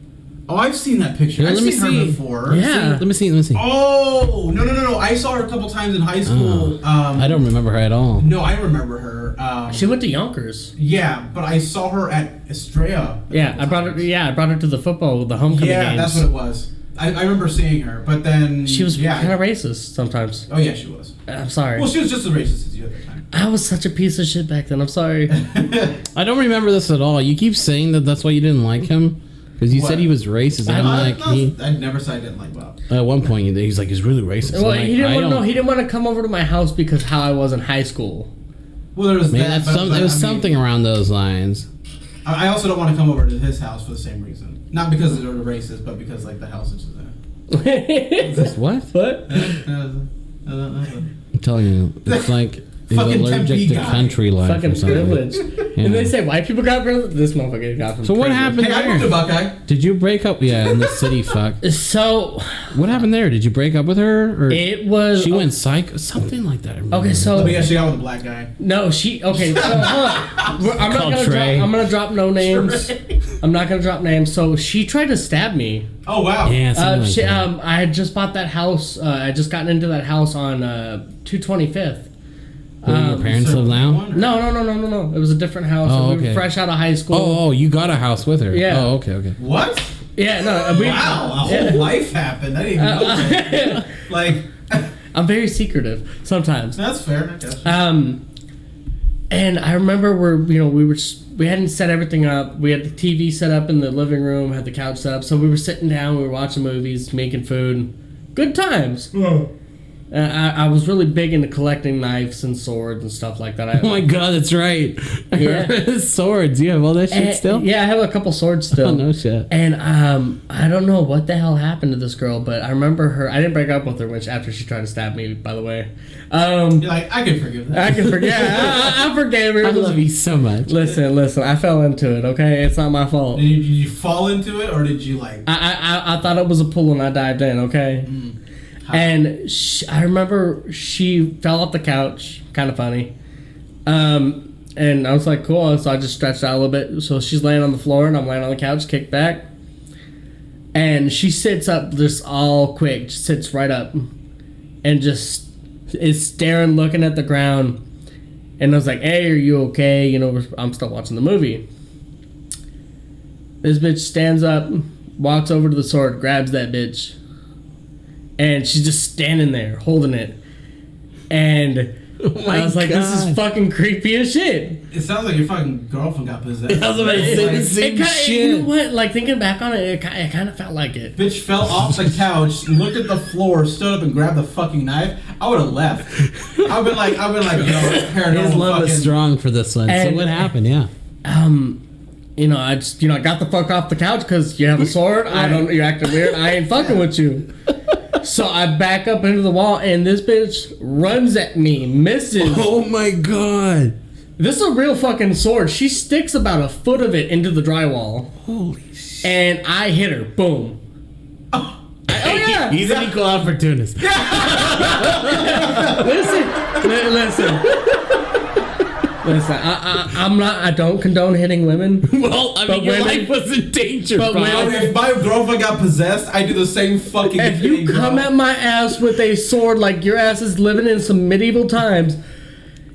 Oh, I've seen that picture. Here, I've let me seen her see. before. Yeah. Let me see. Oh no! I saw her a couple times in high school. I don't remember her at all. No, I remember her. She went to Yonkers. Yeah, but I saw her at Estrella. Yeah, I brought her. Yeah, I brought her to the homecoming Yeah, games. that's what it was. I remember seeing her, but then She was yeah. kind of racist sometimes. Oh yeah, she was. I'm sorry. Well, she was just as racist as you at the time. I was such a piece of shit back then. I'm sorry. I don't remember this at all. You keep saying that that's why you didn't like him because you What? said he was racist. And I'm like, I never said I didn't like Bob. at one point he's like, he's really racist. Well, I'm like, he didn't I want. No, don't- he didn't want to come over to my house because how I was in high school. Well, there was Man, that. that's but it was I mean, something around those lines. I also don't want to come over to his house for the same reason. Not because they're racist, but because like the house is just there. This what? What? I'm telling you, it's like he's Fucking allergic Tempe to guy. country life. Fucking or something. privilege. And they say white people got privilege. This motherfucker got from. So what privilege. happened Hey, I moved to there? Buckeye. Did you break up? Yeah, in the city. Fuck. So What happened there? Did you break up with her, or it was. she went psycho? Something like that. I remember. Okay, so Let me guess, she got with a black guy. no, she. Okay, so I'm not Called gonna. Trey. I'm gonna drop no names. I'm not gonna drop names. So she tried to stab me. Oh wow. Yeah, something like that. I had just bought that house. I just gotten into that house on 225th. Where your parents live now? No. It was a different house. Oh, We were okay. fresh out of high school. Oh, you got a house with her. Yeah. Oh, okay. What? Yeah, no. Wow, a whole life happened. I didn't even know that. Like, I'm very secretive sometimes. that's fair. I guess. And I remember we hadn't set everything up. We had the TV set up in the living room, had the couch set up. So we were sitting down, we were watching movies, making food. Good times. I was really big into collecting knives and swords and stuff like that. Oh my god, that's right. Yeah. Swords. You have all that shit still? Yeah, I have a couple swords still. Oh, no shit. And I don't know what the hell happened to this girl, but I remember her. I didn't break up with her after she tried to stab me. By the way, You're like, I can forgive that. I can forget. I forgave her. I love you so much. Listen. I fell into it. Okay, it's not my fault. Did you fall into it, or did you like? I thought it was a pool and I dived in. Okay. And I remember she fell off the couch. Kind of funny. And I was like, cool. So I just stretched out a little bit. So she's laying on the floor and I'm laying on the couch, kicked back. And she sits up just all quick, just sits right up and just is staring, looking at the ground. And I was like, hey, are you okay? You know, I'm still watching the movie. This bitch stands up, walks over to the sword, grabs that bitch. And she's just standing there, holding it. And I was like, this is fucking creepy as shit. It sounds like your fucking girlfriend got possessed. I was about to say the same shit. You know what? Like, thinking back on it, it kind of felt like it. Bitch fell off the couch, looked at the floor, stood up and grabbed the fucking knife. I would have left. I've been like, yo, paranormal. His love fucking, is strong for this one. So And- what happened? Yeah. I got the fuck off the couch because you have a sword. You're acting weird. I ain't fucking with you. So I back up into the wall, and this bitch runs at me, misses. Oh my god. This is a real fucking sword. She sticks about a foot of it into the drywall, Holy shit. and I hit her. Boom. Oh yeah. He's an equal opportunist. Listen. I don't condone hitting women. Well, I mean, your life was in danger, but bro. women- If my girlfriend got possessed, I do the same fucking If thing. you come at my ass with a sword like your ass is living in some medieval times,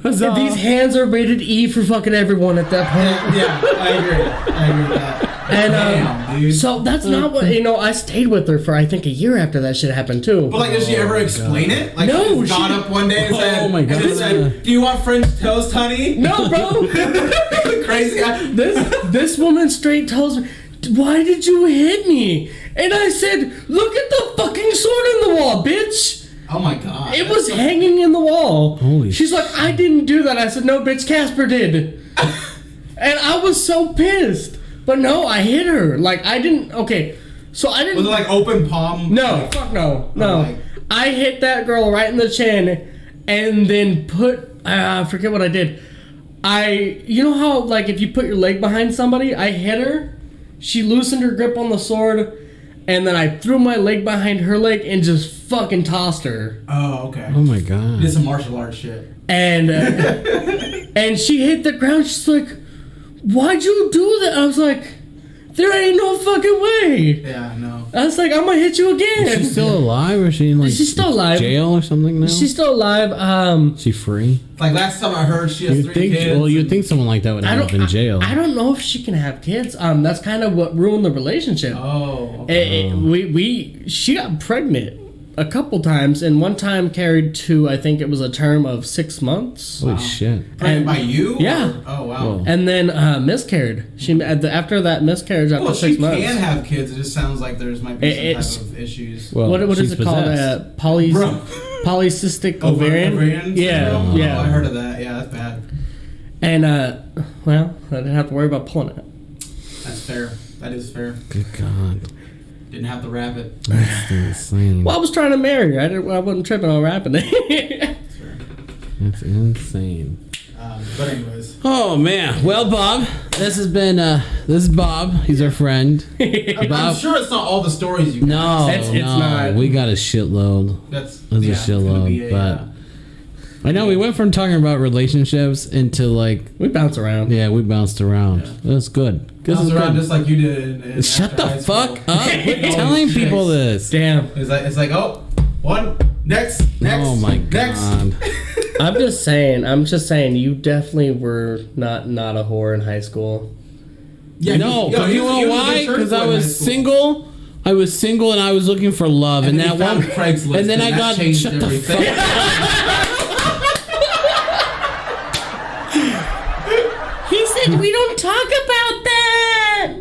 Huzzah. these hands are rated E for fucking everyone at that point. Yeah, I agree with that. And Damn, dude. so that's not what I stayed with her for I think a year after that shit happened too. But like, did she ever explain it? Like, No, she just got up one day and said, Oh my God. and just said, "Do you want French toast, honey?" No, bro. Crazy. This woman straight tells me, "Why did you hit me?" And I said, "Look at the fucking sword in the wall, bitch." Oh my god. It was hanging in the wall. Holy She's like, "I didn't do that." I said, "No, bitch, Casper did." And I was so pissed. But no, I hit her. Like, I didn't... Okay, So I didn't. Was it like open palm? No, fuck no, no. like- I hit that girl right in the chin, and then I forget what I did. You know how like if you put your leg behind somebody, I hit her. She loosened her grip on the sword, and then I threw my leg behind her leg and just fucking tossed her. Oh, okay. Oh my god. Did some martial arts shit. And and she hit the ground. She's like, "Why'd you do that?" I was like, "There ain't no fucking way." Yeah, no. I was like, "I'm gonna hit you again." Is she still alive, or is she in like She's still alive. jail or something now? She's still alive. She free? Like last time I heard, she has You'd 3 think. kids. Well, you'd think someone like that would end up in jail. I don't know if she can have kids. That's kind of what ruined the relationship. Oh. Okay. She got pregnant a couple times, and one time carried to, I think it was a term of 6 months. Holy shit. Pregnant by you? Yeah. Or- oh wow. Whoa. And then miscarried. After that miscarriage, after Well, 6 she months. can have kids. It just sounds like there's might be some It's- type of issues. Well, what is she's it called? possessed. Polycystic ovarian. Yeah, syndrome? yeah. Oh, I heard of that. Yeah, that's bad. And well, I didn't have to worry about pulling it. That's fair. That is fair. Good God. Didn't have to wrap it. That's insane. Well, I was trying to marry her. I wasn't tripping on rapping it. That's fair. That's insane. But anyways, Oh man. Well, Bob, this is Bob. He's our friend. I'm Bob. sure it's not all the stories you. No, It's no. not. We got a shitload. That's That's yeah, a it's gonna shitload. be a, But I know we went from talking about relationships into like, We bounce around. yeah, we bounced around. That's good. This bounce is around good. just like you did. In Shut after the high school. fuck up! Quit Oh, telling shit. people this. Damn. It's like oh, one next. Oh my god. I'm just saying, you definitely were not a whore in high school. Yeah, No, yo, you know why? Because I was single. I was single and I was looking for love, and then that he found one. Craigslist, And then I that got changed shut the everything. fuck. He said we don't talk about that.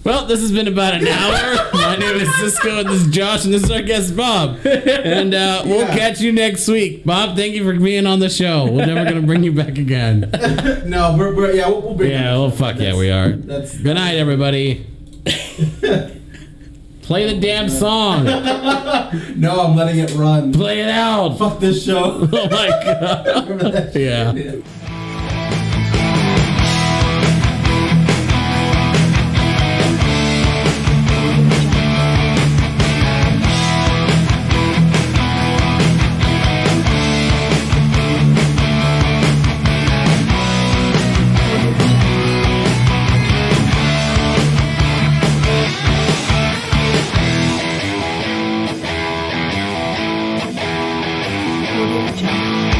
Well, this has been about an hour. My name is Cisco, and this is Josh, and this is our guest Bob. And we'll catch you next week, Bob. Thank you for being on the show. We're never gonna bring you back again. No, we'll bring. Yeah, well, fuck yeah, we are. That's Good night, everybody. Play the damn song. no. I'm letting it run. Play it out. Fuck this show. Oh my god. Remember that shit? Yeah. Audio Jungle.